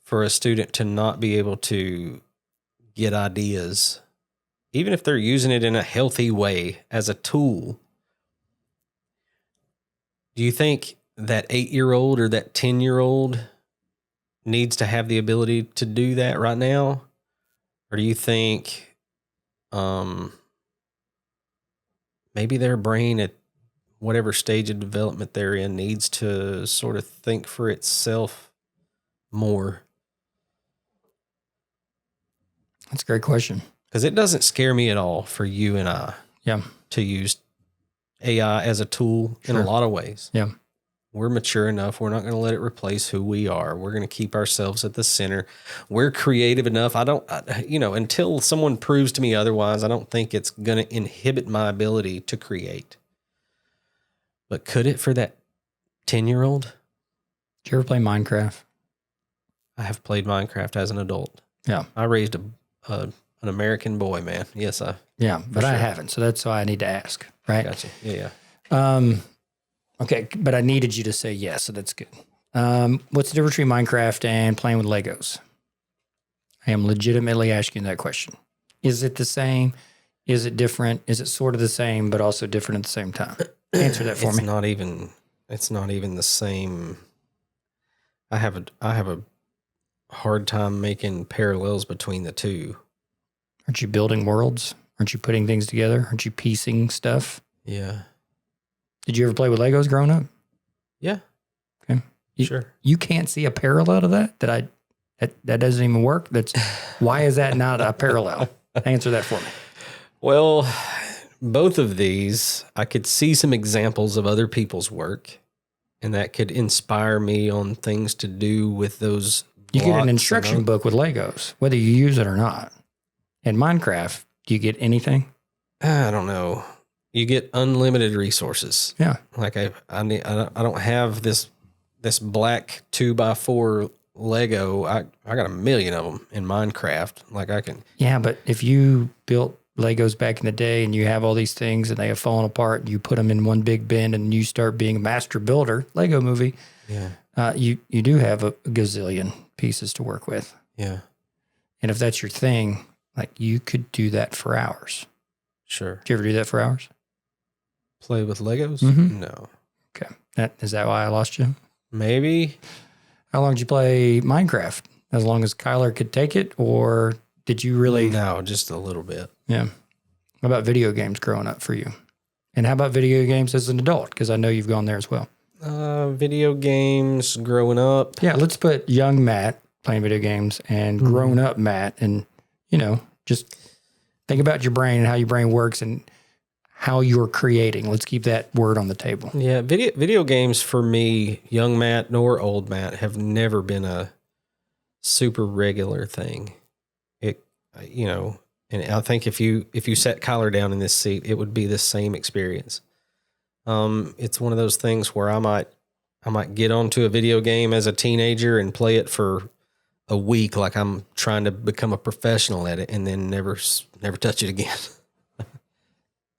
for a student to not be able to get ideas, even if they're using it in a healthy way as a tool? Do you think that 8-year-old or that 10-year-old needs to have the ability to do that right now? Or do you think maybe their brain at whatever stage of development they're in needs to sort of think for itself more? That's a great question. Because it doesn't scare me at all for you and I to use AI as a tool in a lot of ways. Yeah. We're mature enough. We're not going to let it replace who we are. We're going to keep ourselves at the center. We're creative enough. Until someone proves to me otherwise, I don't think it's going to inhibit my ability to create. But could it for that 10-year-old? Did you ever play Minecraft? I have played Minecraft as an adult. Yeah. I raised an American boy, man. Yes, Yeah, but I haven't. So that's why I need to ask, right? Gotcha. Yeah. Okay, but I needed you to say yes, so that's good. What's the difference between Minecraft and playing with Legos? I am legitimately asking that question. Is it the same? Is it different? Is it sort of the same, but also different at the same time? Answer that for me. It's not even the same. I have a hard time making parallels between the two. Aren't you building worlds? Aren't you putting things together? Aren't you piecing stuff? Yeah. Did you ever play with Legos growing up? Yeah. Okay. Sure. You can't see a parallel to that? That doesn't even work? Why is that not a parallel? Answer that for me. Well, both of these, I could see some examples of other people's work, and that could inspire me on things to do with those. You get an instruction book with Legos, whether you use it or not. In Minecraft, do you get anything? I don't know. You get unlimited resources. Yeah. Like I don't have this black 2x4 Lego. I got 1 million of them in Minecraft. Like I can. Yeah, but if you built Legos back in the day and you have all these things and they have fallen apart and you put them in one big bin and you start being a master builder, Lego movie. Yeah. You do have a gazillion pieces to work with. Yeah. And if that's your thing, like you could do that for hours. Sure. Did you ever do that for hours? Play with Legos? Mm-hmm. No. Okay. Is that why I lost you? Maybe. How long did you play Minecraft? As long as Kyler could take it, or did you really? No, just a little bit. Yeah. How about video games growing up for you? And how about video games as an adult? Because I know you've gone there as well. Video games growing up. Yeah, let's put young Matt playing video games and grown up Matt, and just think about your brain and how your brain works and how you're creating. Let's keep that word on the table. Yeah, video games for me, young Matt nor old Matt, have never been a super regular thing. And I think if you sat Kyler down in this seat, it would be the same experience. It's one of those things where I might get onto a video game as a teenager and play it for a week, like I'm trying to become a professional at it, and then never touch it again.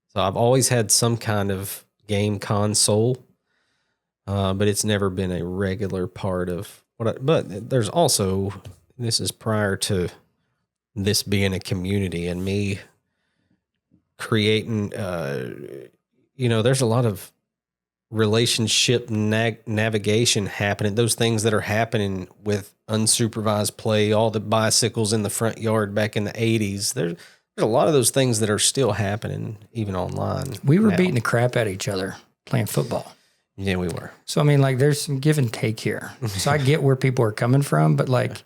So I've always had some kind of game console, but it's never been a regular part of what. But there's also, this is prior to this being a community and me creating. There's a lot of relationship navigation happening. Those things that are happening with unsupervised play, all the bicycles in the front yard back in the 80s. There's a lot of those things that are still happening even online. We were beating the crap out of each other playing football. Yeah, we were. So, I mean, like, there's some give and take here. So I get where people are coming from, but like,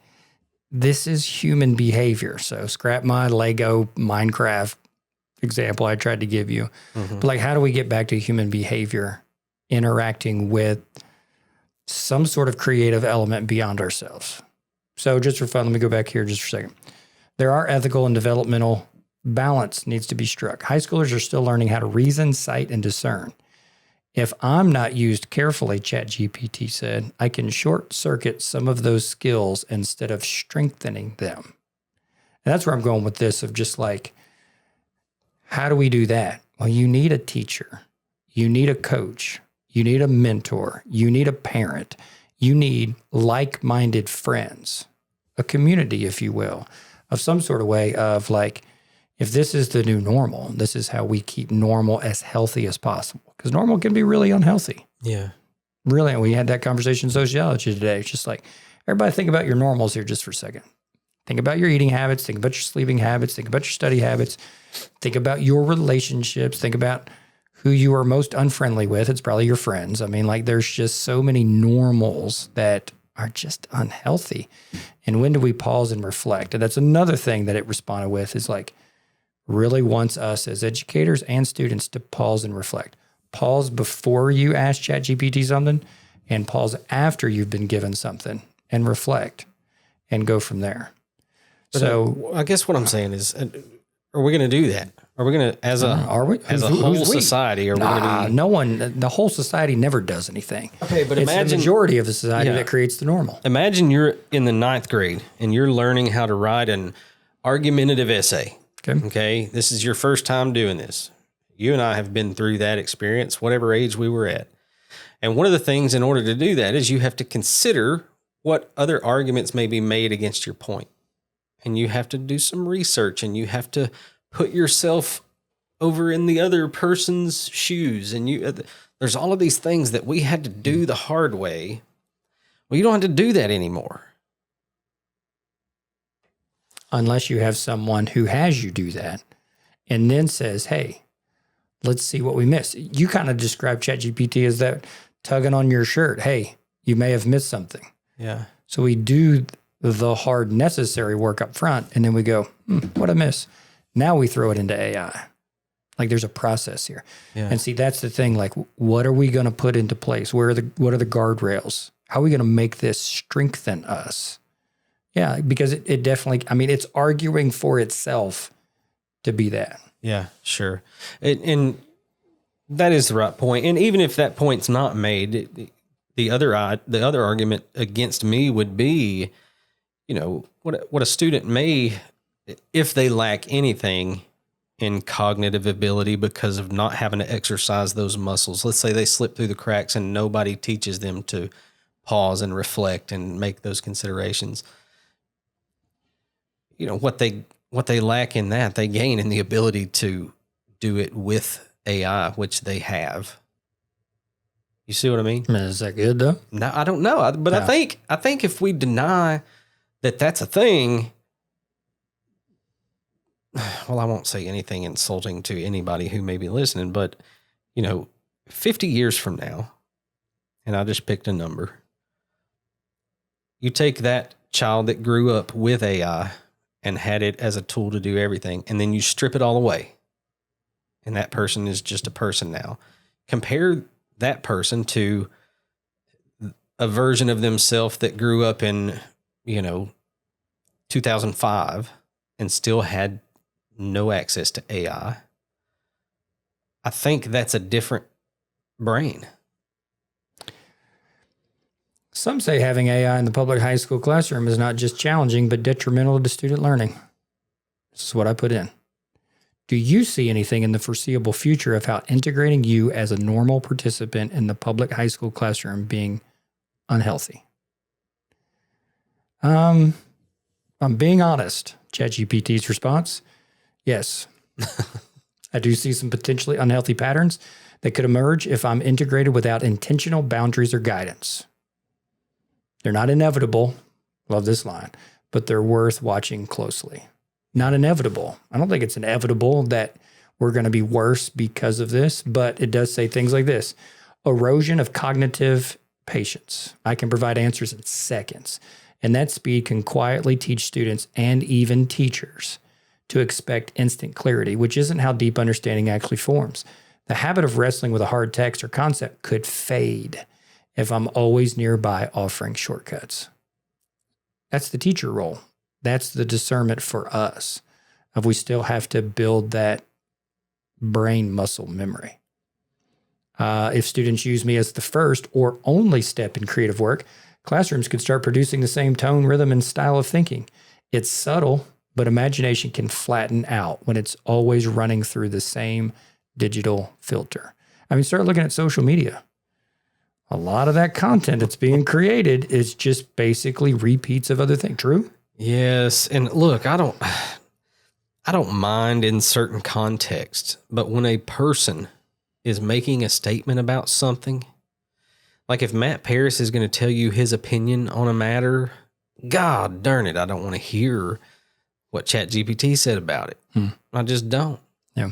this is human behavior. So scrap my Lego Minecraft example I tried to give you. But like, how do we get back to human behavior interacting with some sort of creative element beyond ourselves. So just for fun, let me go back here just for a second. There are ethical and developmental balance needs to be struck. High schoolers are still learning how to reason, cite, and discern. If I'm not used carefully, ChatGPT said, I can short circuit some of those skills instead of strengthening them. And that's where I'm going with this of just like, how do we do that? Well, you need a teacher. You need a coach. You need a mentor. You need a parent. You need like-minded friends, a community, if you will, of some sort of way of like, if this is the new normal, this is how we keep normal as healthy as possible. Because normal can be really unhealthy. Yeah. Really. And we had that conversation in sociology today. It's just like, everybody think about your normals here just for a second. Think about your eating habits. Think about your sleeping habits. Think about your study habits. Think about your relationships. Think about who you are most unfriendly with. It's probably your friends. I mean, like there's just so many normals that are just unhealthy. And when do we pause and reflect? And that's another thing that it responded with is like, really wants us as educators and students to pause and reflect. Pause before you ask ChatGPT something and pause after you've been given something and reflect and go from there. But so I guess what I'm saying is, are we going to do that? Are we going to, as a whole society, are we going to be? No one, the whole society never does anything. Okay, but it's imagine the majority of the society that creates the normal. Imagine you're in the 9th grade and you're learning how to write an argumentative essay. Okay. This is your first time doing this. You and I have been through that experience, whatever age we were at. And one of the things in order to do that is you have to consider what other arguments may be made against your point. And you have to do some research and you have to put yourself over in the other person's shoes. And there's all of these things that we had to do the hard way. Well, you don't have to do that anymore. Unless you have someone who has you do that and then says, hey, let's see what we missed. You kind of describe ChatGPT as that tugging on your shirt. Hey, you may have missed something. Yeah. So we do the hard necessary work up front and then we go, what a miss. Now we throw it into AI. Like there's a process here. Yeah. And see, that's the thing. Like, what are we going to put into place? What are the guardrails? How are we going to make this strengthen us? Yeah, because it definitely, I mean, it's arguing for itself to be that. Yeah, sure. And that is the right point. And even if that point's not made, the other argument against me would be, you know, what a student may, if they lack anything in cognitive ability because of not having to exercise those muscles. Let's say they slip through the cracks and nobody teaches them to pause and reflect and make those considerations. You know, what they lack in that, they gain in the ability to do it with AI, which they have. You see what I mean? Is that good though? No, I don't know. But no. I think if we deny that that's a thing, well, I won't say anything insulting to anybody who may be listening, but, you know, 50 years from now, and I just picked a number, you take that child that grew up with AI and had it as a tool to do everything, and then you strip it all away, and that person is just a person now. Compare that person to a version of themselves that grew up in, 2005 and still had no access to AI. I think that's a different brain. Some say having AI in the public high school classroom is not just challenging, but detrimental to student learning. This is what I put in. Do you see anything in the foreseeable future of how integrating you as a normal participant in the public high school classroom being unhealthy? I'm being honest. ChatGPT's response, yes. I do see some potentially unhealthy patterns that could emerge if I'm integrated without intentional boundaries or guidance. They're not inevitable, love this line, but they're worth watching closely. Not inevitable. I don't think it's inevitable that we're going to be worse because of this, but it does say things like this. Erosion of cognitive patience. I can provide answers in seconds, and that speed can quietly teach students and even teachers to expect instant clarity, which isn't how deep understanding actually forms. The habit of wrestling with a hard text or concept could fade, if I'm always nearby offering shortcuts? That's the teacher role. That's the discernment for us. Of we still have to build that brain muscle memory. If students use me as the first or only step in creative work, classrooms could start producing the same tone, rhythm, and style of thinking. It's subtle, but imagination can flatten out when it's always running through the same digital filter. I mean, start looking at social media. A lot of that content that's being created is just basically repeats of other things. True? Yes. And look, I don't mind in certain contexts, but when a person is making a statement about something, like if Matt Paris is going to tell you his opinion on a matter, God darn it, I don't want to hear what ChatGPT said about it. I just don't. Yeah.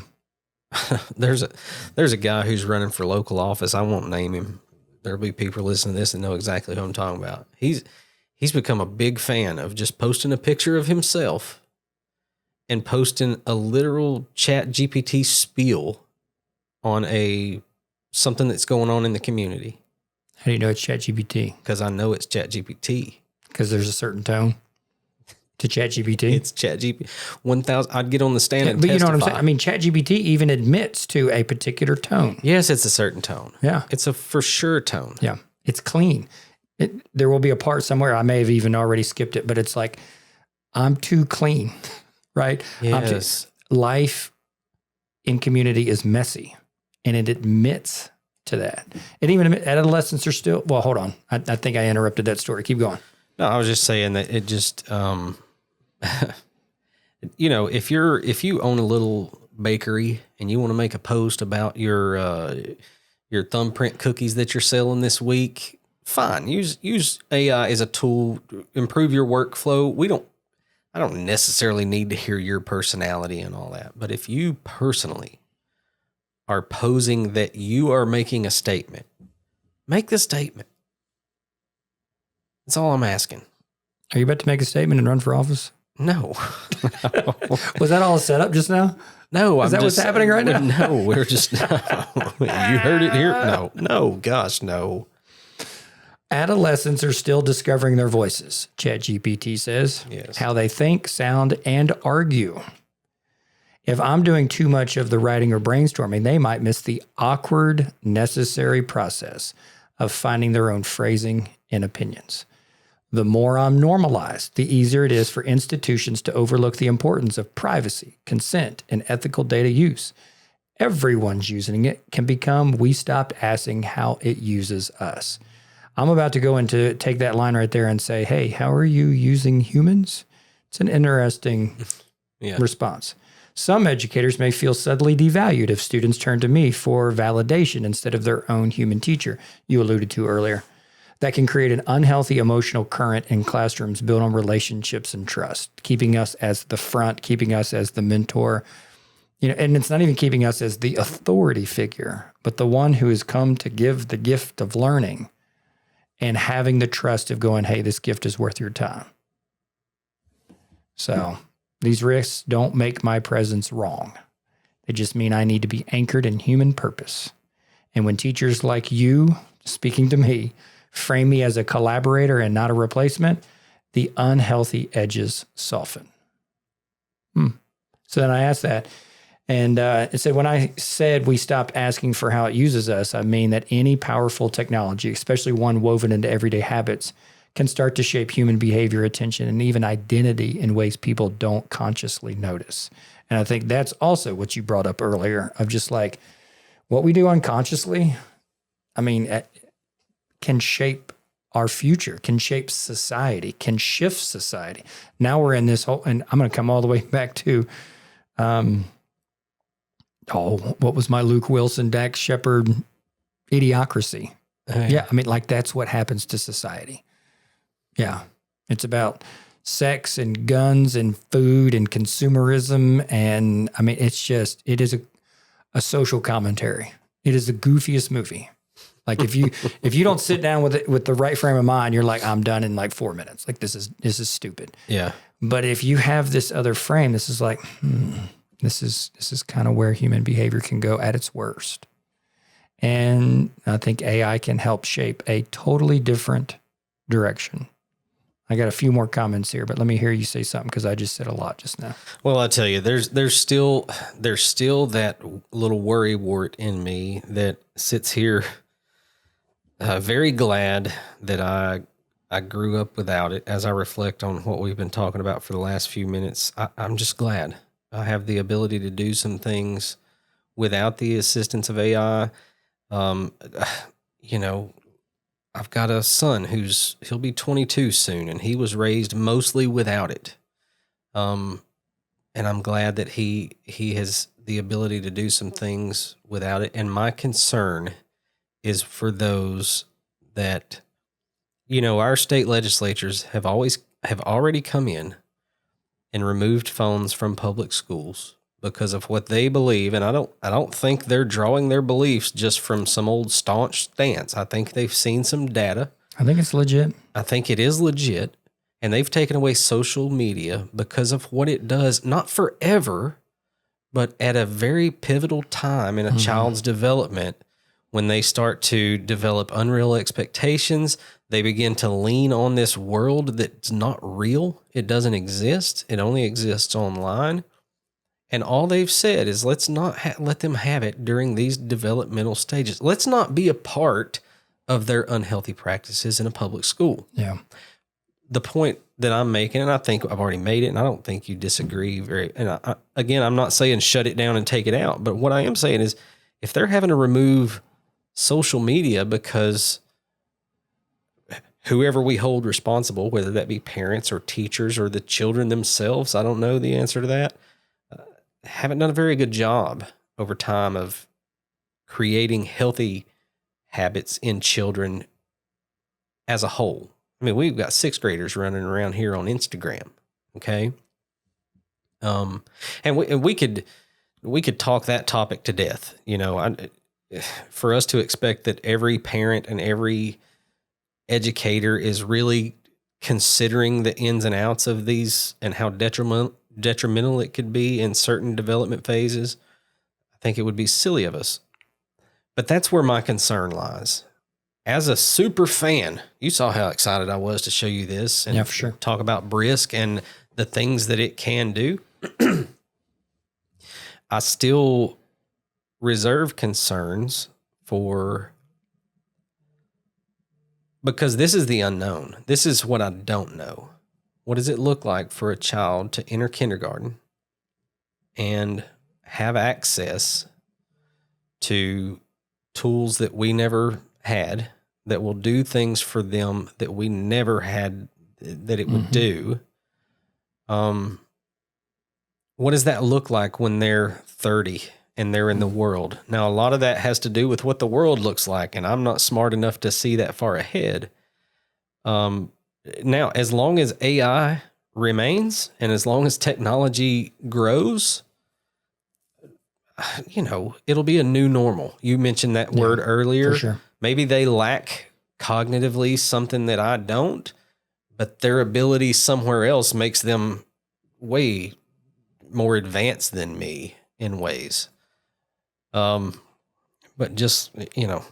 There's a guy who's running for local office. I won't name him. There'll be people listening to this and know exactly who I'm talking about. He's become a big fan of just posting a picture of himself and posting a literal ChatGPT spiel on something that's going on in the community. How do you know it's ChatGPT? Because I know it's ChatGPT. Because there's a certain tone to ChatGPT. It's ChatGPT. 1,000. I'd get on the stand and but testify. You know what I'm saying? I mean, ChatGPT even admits to a particular tone. Yes, it's a certain tone. Yeah. It's a for sure tone. Yeah. It's clean. There will be a part somewhere, I may have even already skipped it, but it's like, I'm too clean, right? Yes. Life in community is messy, and it admits to that. And even adolescents are still, well, hold on. I think I interrupted that story. Keep going. No, I was just saying that it just, you know, if you own a little bakery and you want to make a post about your thumbprint cookies that you're selling this week, fine. Use AI as a tool to improve your workflow. I don't necessarily need to hear your personality and all that. But if you personally are posing that you are making a statement, make the statement. That's all I'm asking. Are you about to make a statement and run for office? No. Was that all set up just now? No. Is that what's happening right now? No, we're just, you heard it here? No, gosh, no. Adolescents are still discovering their voices, ChatGPT says. Yes. How they think, sound, and argue. If I'm doing too much of the writing or brainstorming, they might miss the awkward, necessary process of finding their own phrasing and opinions. The more I'm normalized, the easier it is for institutions to overlook the importance of privacy, consent, and ethical data use. Everyone's using it can become we stopped asking how it uses us. I'm about to go into take that line right there and say, hey, how are you using humans? It's an interesting response. Some educators may feel subtly devalued if students turn to me for validation instead of their own human teacher, you alluded to earlier. That can create an unhealthy emotional current in classrooms built on relationships and trust, keeping us as the front, keeping us as the mentor. You know, and it's not even keeping us as the authority figure, but the one who has come to give the gift of learning and having the trust of going, hey, this gift is worth your time. So these risks don't make my presence wrong. They just mean I need to be anchored in human purpose. And when teachers like you, speaking to me, frame me as a collaborator and not a replacement, the unhealthy edges soften. So then I asked that. And it said, when I said we stopped asking for how it uses us, I mean that any powerful technology, especially one woven into everyday habits, can start to shape human behavior, attention, and even identity in ways people don't consciously notice. And I think that's also what you brought up earlier of just like what we do unconsciously, I mean, can shape our future, can shape society, can shift society. Now we're in this whole, and I'm going to come all the way back to, what was my Luke Wilson, Dax Shepard idiocracy? Yeah, I mean, like that's what happens to society. Yeah, it's about sex and guns and food and consumerism. And I mean, it is a social commentary. It is the goofiest movie. Like if you don't sit down with the right frame of mind, you're like, I'm done in like 4 minutes. Like this is stupid. Yeah. But if you have this other frame, this is like, this is kind of where human behavior can go at its worst. And I think AI can help shape a totally different direction. I got a few more comments here, but let me hear you say something because I just said a lot just now. Well, I tell you, there's still that little worry wart in me that sits here. Very glad that I grew up without it. As I reflect on what we've been talking about for the last few minutes, I'm just glad I have the ability to do some things without the assistance of AI. You know, I've got a son he'll be 22 soon, and he was raised mostly without it. And I'm glad that he has the ability to do some things without it. And my concern is for those that, our state legislatures have already come in and removed phones from public schools because of what they believe. And I don't think they're drawing their beliefs just from some old staunch stance. I think they've seen some data. I think it's legit. I think it is legit. And they've taken away social media because of what it does, not forever, but at a very pivotal time in a child's development. When they start to develop unreal expectations, they begin to lean on this world that's not real. It doesn't exist. It only exists online. And all they've said is, let's not let them have it during these developmental stages. Let's not be a part of their unhealthy practices in a public school. Yeah. The point that I'm making, and I think I've already made it, and I don't think you disagree again, I'm not saying shut it down and take it out, but what I am saying is if they're having to remove social media because whoever we hold responsible, whether that be parents or teachers or the children themselves, I don't know the answer to that, haven't done a very good job over time of creating healthy habits in children as a whole. I mean, we've got 6th graders running around here on Instagram. Okay. And we could talk that topic to death. For us to expect that every parent and every educator is really considering the ins and outs of these and how detrimental it could be in certain development phases, I think it would be silly of us. But that's where my concern lies. As a super fan, you saw how excited I was to show you this and yeah, for sure. Talk about Brisk and the things that it can do. I still reserve concerns because this is the unknown. This is what I don't know. What does it look like for a child to enter kindergarten and have access to tools that we never had, that will do things for them that we never had that it would do? What does that look like when they're 30 and they're in the world? Now, a lot of that has to do with what the world looks like, and I'm not smart enough to see that far ahead. Now, as long as AI remains and as long as technology grows, it'll be a new normal. You mentioned that word earlier. For sure. Maybe they lack cognitively something that I don't, but their ability somewhere else makes them way more advanced than me in ways. But just, and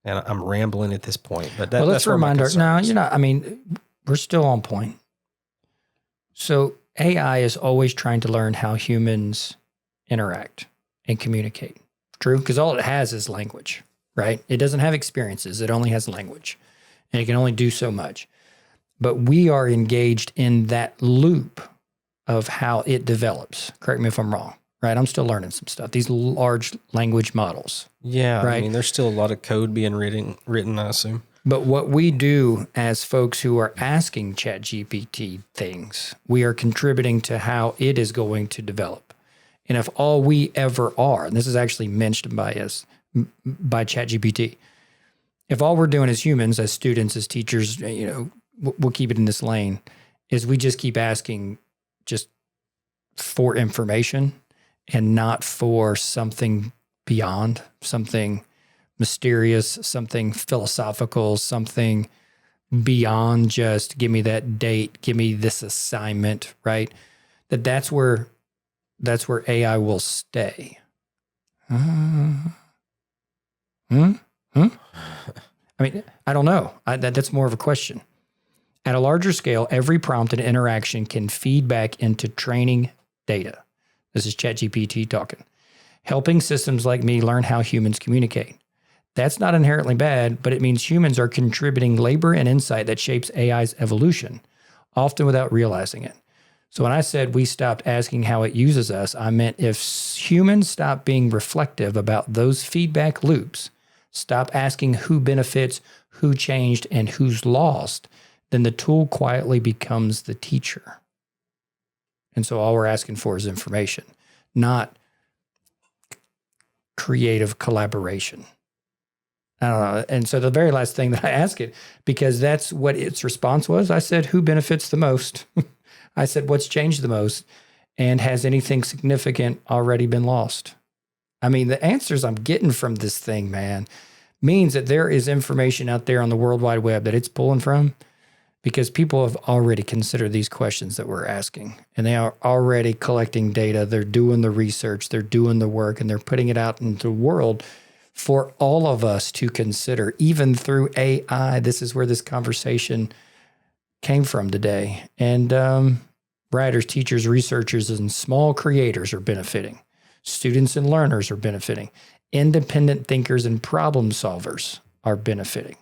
I'm rambling at this point, but let's remind ourselves. We're still on point. So AI is always trying to learn how humans interact and communicate. True? Because all it has is language, right? It doesn't have experiences. It only has language, and it can only do so much. But we are engaged in that loop of how it develops. Correct me if I'm wrong, right? I'm still learning some stuff. These large language models. Yeah. Right? I mean, there's still a lot of code being written, I assume. But what we do as folks who are asking ChatGPT things, we are contributing to how it is going to develop. And if all we ever are, and this is actually mentioned by ChatGPT, if all we're doing as humans, as students, as teachers, we'll keep it in this lane, is we just keep asking just for information and not for something beyond, something mysterious, something philosophical, something beyond just give me that date, give me this assignment, right? That's where AI will stay. I mean, I don't know. That's more of a question. At a larger scale, every prompt and interaction can feed back into training data. This is ChatGPT talking. Helping systems like me learn how humans communicate. That's not inherently bad, but it means humans are contributing labor and insight that shapes AI's evolution, often without realizing it. So when I said we stopped asking how it uses us, I meant if humans stop being reflective about those feedback loops, stop asking who benefits, who changed, and who's lost, then the tool quietly becomes the teacher. And so all we're asking for is information, not creative collaboration. I don't know. And so the very last thing that I asked it, because that's what its response was, I said, who benefits the most? I said, what's changed the most? And has anything significant already been lost? I mean, the answers I'm getting from this thing, man, means that there is information out there on the World Wide Web that it's pulling from, because people have already considered ththese questions that we're asking, and they are already collecting data. They're doing the research, they're doing the work, and they're putting it out into the world for all of us to consider, even through AI. This is where this conversation came from today. And writers, teachers, researchers, and small creators are benefiting. Students and learners are benefiting. Independent thinkers and problem solvers are benefiting.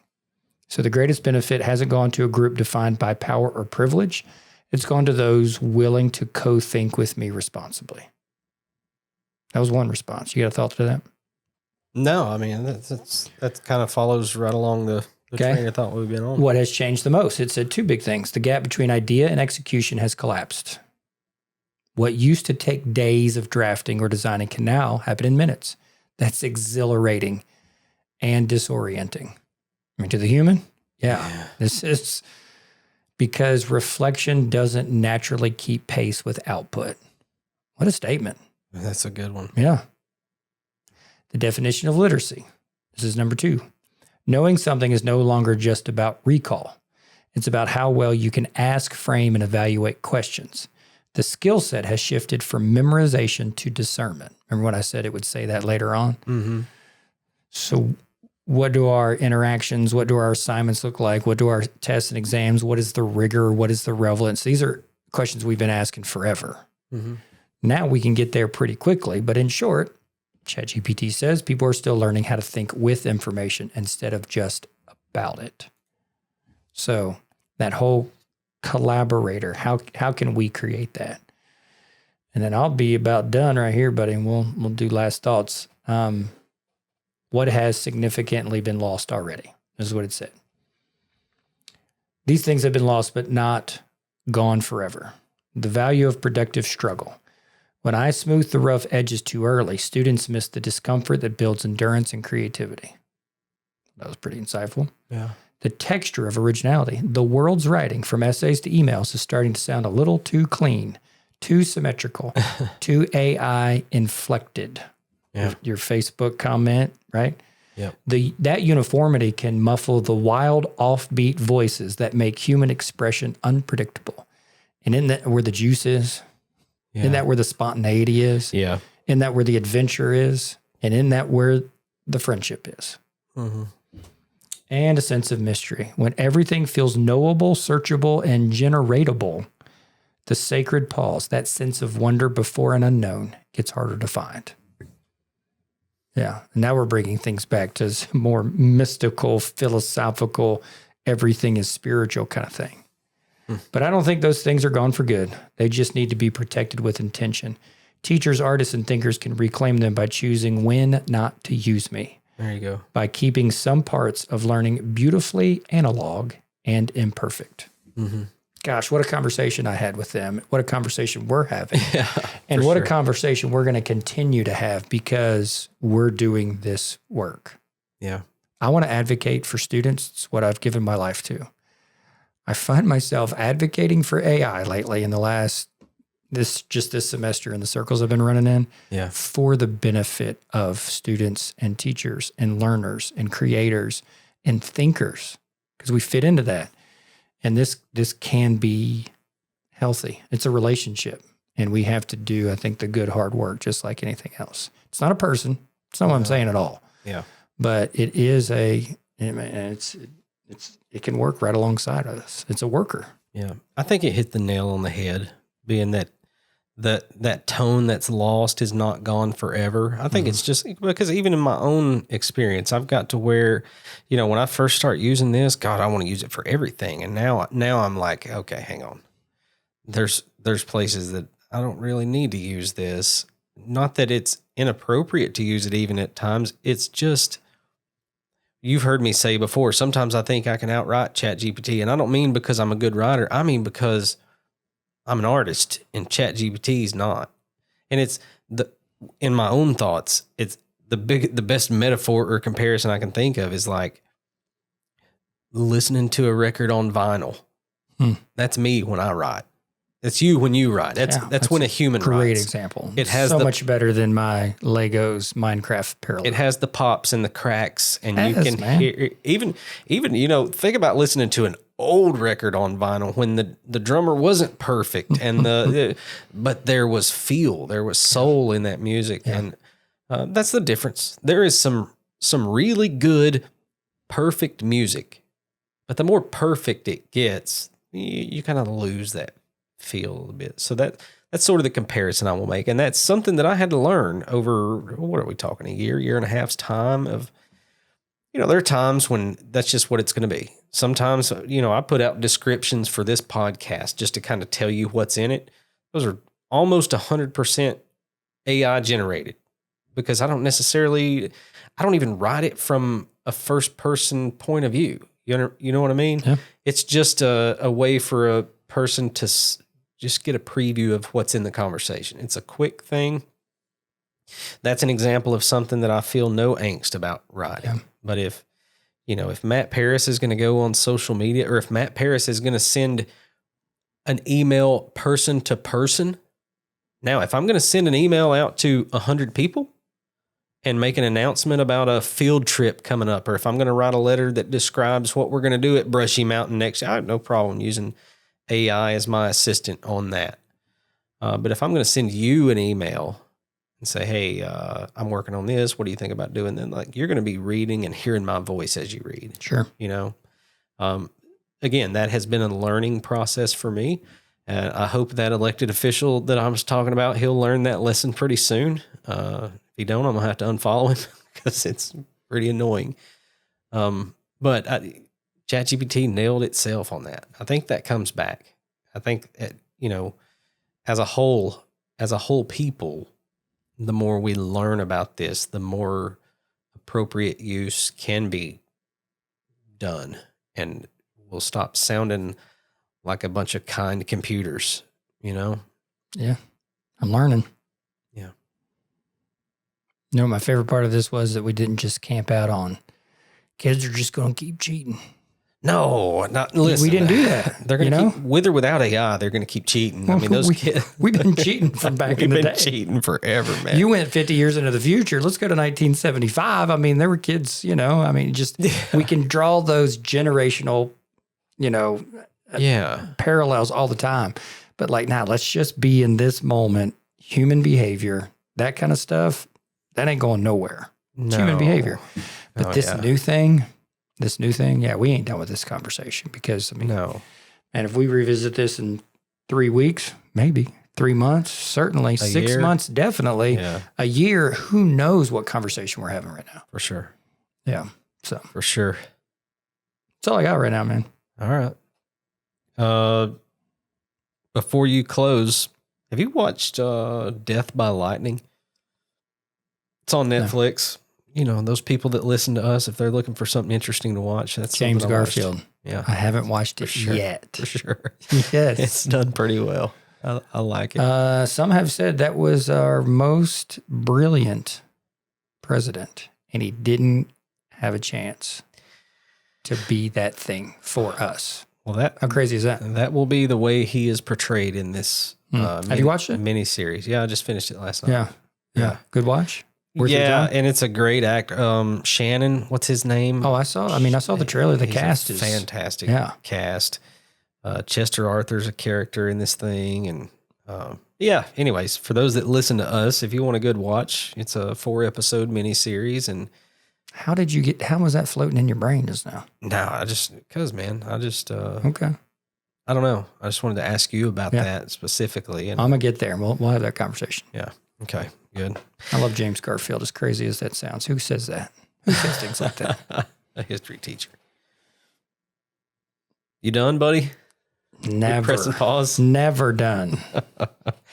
So the greatest benefit hasn't gone to a group defined by power or privilege. It's gone to those willing to co-think with me responsibly. That was one response. You got a thought to that? No, I mean, that kind of follows right along the train of thought we've been on. What has changed the most? It said two big things. The gap between idea and execution has collapsed. What used to take days of drafting or designing can now happen in minutes. That's exhilarating and disorienting. I mean, to the human, yeah. This is because reflection doesn't naturally keep pace with output. What a statement. That's a good one. Yeah. The definition of literacy. This is number 2. Knowing something is no longer just about recall. It's about how well you can ask, frame, and evaluate questions. The skill set has shifted from memorization to discernment. Remember when I said it would say that later on? Mm-hmm. So what do our interactions, what do our assignments look like? What do our tests and exams? What is the rigor? What is the relevance? These are questions we've been asking forever. Mm-hmm. Now we can get there pretty quickly, but in short, ChatGPT says people are still learning how to think with information instead of just about it. So that whole collaborator, how can we create that? And then I'll be about done right here, buddy, and we'll do last thoughts. What has significantly been lost already? This is what it said. These things have been lost, but not gone forever. The value of productive struggle. When I smooth the rough edges too early, students miss the discomfort that builds endurance and creativity. That was pretty insightful. Yeah. The texture of originality. The world's writing, from essays to emails, is starting to sound a little too clean, too symmetrical, too AI inflected. Yeah. Your Facebook comment, right? Yeah. That uniformity can muffle the wild, offbeat voices that make human expression unpredictable. And isn't that where the juice is? Yeah. Isn't that where the spontaneity is? Yeah. Isn't that where the adventure is? And isn't that where the friendship is? Mm-hmm. And a sense of mystery. When everything feels knowable, searchable, and generatable, the sacred pause, that sense of wonder before an unknown, gets harder to find. Yeah. And now we're bringing things back to more mystical, philosophical, everything is spiritual kind of thing. But I don't think those things are gone for good. They just need to be protected with intention. Teachers, artists, and thinkers can reclaim them by choosing when not to use me. There you go. By keeping some parts of learning beautifully analog and imperfect. Mm-hmm. Gosh, what a conversation I had with them. What a conversation we're having. Yeah, and what a conversation we're going to continue to have because we're doing this work. Yeah. I want to advocate for students. It's what I've given my life to. I find myself advocating for AI lately in this semester in the circles I've been running in for the benefit of students and teachers and learners and creators and thinkers, because we fit into that. And this can be healthy. It's a relationship, and we have to do, I think, the good hard work just like anything else. It's not a person. It's not what I'm saying at all. Yeah. but it is it can work right alongside us. It's a worker. Yeah. I think it hit the nail on the head, being that tone that's lost is not gone forever. I think it's just because even in my own experience, I've got to where, when I first start using this, God, I want to use it for everything. And now I'm like, okay, hang on. There's places that I don't really need to use this. Not that it's inappropriate to use it even at times. It's just, you've heard me say before, sometimes I think I can outwrite ChatGPT, and I don't mean because I'm a good writer. I mean because I'm an artist and ChatGPT is not. And it's in my own thoughts, it's the best metaphor or comparison I can think of is like listening to a record on vinyl. That's me when I write. It's you when you write. That's when a human writes. Great example. It has so much better than my Legos Minecraft parallel. It has the pops and the cracks, and you can hear even think about listening to an old record on vinyl when the drummer wasn't perfect and but there was feel, there was soul in that music, and that's the difference. There is some really good, perfect music, but the more perfect it gets, you kind of lose that feel a bit. So that's sort of the comparison I will make. And that's something that I had to learn over, what are we talking, a year and a half's time of, there are times when that's just what it's going to be. Sometimes, I put out descriptions for this podcast just to kind of tell you what's in it. Those are almost 100% AI generated because I don't even write it from a first person point of view. You know what I mean? Yeah. It's just a way for a person to just get a preview of what's in the conversation. It's a quick thing. That's an example of something that I feel no angst about writing. Yeah. But if Matt Paris is going to go on social media, or if Matt Paris is going to send an email person to person. Now, if I'm going to send an email out to 100 people and make an announcement about a field trip coming up, or if I'm going to write a letter that describes what we're going to do at Brushy Mountain next year, I have no problem using AI as my assistant on that. But if I'm going to send you an email and say, hey, I'm working on this, what do you think about doing that? You're going to be reading and hearing my voice as you read. Sure. Again, that has been a learning process for me. And I hope that elected official that I was talking about, he'll learn that lesson pretty soon. If he don't, I'm going to have to unfollow him because it's pretty annoying. But ChatGPT nailed itself on that. I think that comes back. I think, as a whole people, the more we learn about this, the more appropriate use can be done. And we'll stop sounding like a bunch of kind computers, Yeah. I'm learning. Yeah. My favorite part of this was that we didn't just camp out on kids are just going to keep cheating. No, listen. We didn't do that. They're going to keep, with or without AI, they're going to keep cheating. I mean, those kids. We've been cheating from back in the day. We've been cheating forever, man. You went 50 years into the future. Let's go to 1975. I mean, there were kids, we can draw those generational, parallels all the time. But now let's just be in this moment, human behavior, that kind of stuff, that ain't going nowhere. It's human behavior. But this new thing, we ain't done with this conversation because, no. And if we revisit this in 3 weeks, maybe 3 months, certainly 6 months, definitely a year, who knows what conversation we're having right now. For sure. Yeah. So for sure. That's all I got right now, man. All right. Before you close, have you watched Death by Lightning? It's on Netflix. No. Those people that listen to us, if they're looking for something interesting to watch, that's James Garfield. Yeah. I haven't watched it yet. For sure. Yes. It's done pretty well. I like it. Some have said that was our most brilliant president, and he didn't have a chance to be that thing for us. Well, how crazy is that? That will be the way he is portrayed in this. Have you watched it? Miniseries. Yeah, I just finished it last night. Yeah. Good watch. And it's a great actor. Shannon, what's his name? Oh, I saw the trailer. The cast is fantastic. Cast. Chester Arthur's a character in this thing, and anyways, for those that listen to us, if you want a good watch, it's a 4-episode miniseries, and How was that floating in your brain just now? No, I just Okay. I don't know. I just wanted to ask you about that specifically. And I'm going to get there and we'll have that conversation. yeah. Okay, good. I love James Garfield, as crazy as that sounds. Who says that? Who says things like that? A history teacher. You done, buddy? Never. Press and pause. Never done.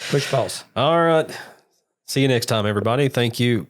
Push pause. All right. See you next time, everybody. Thank you.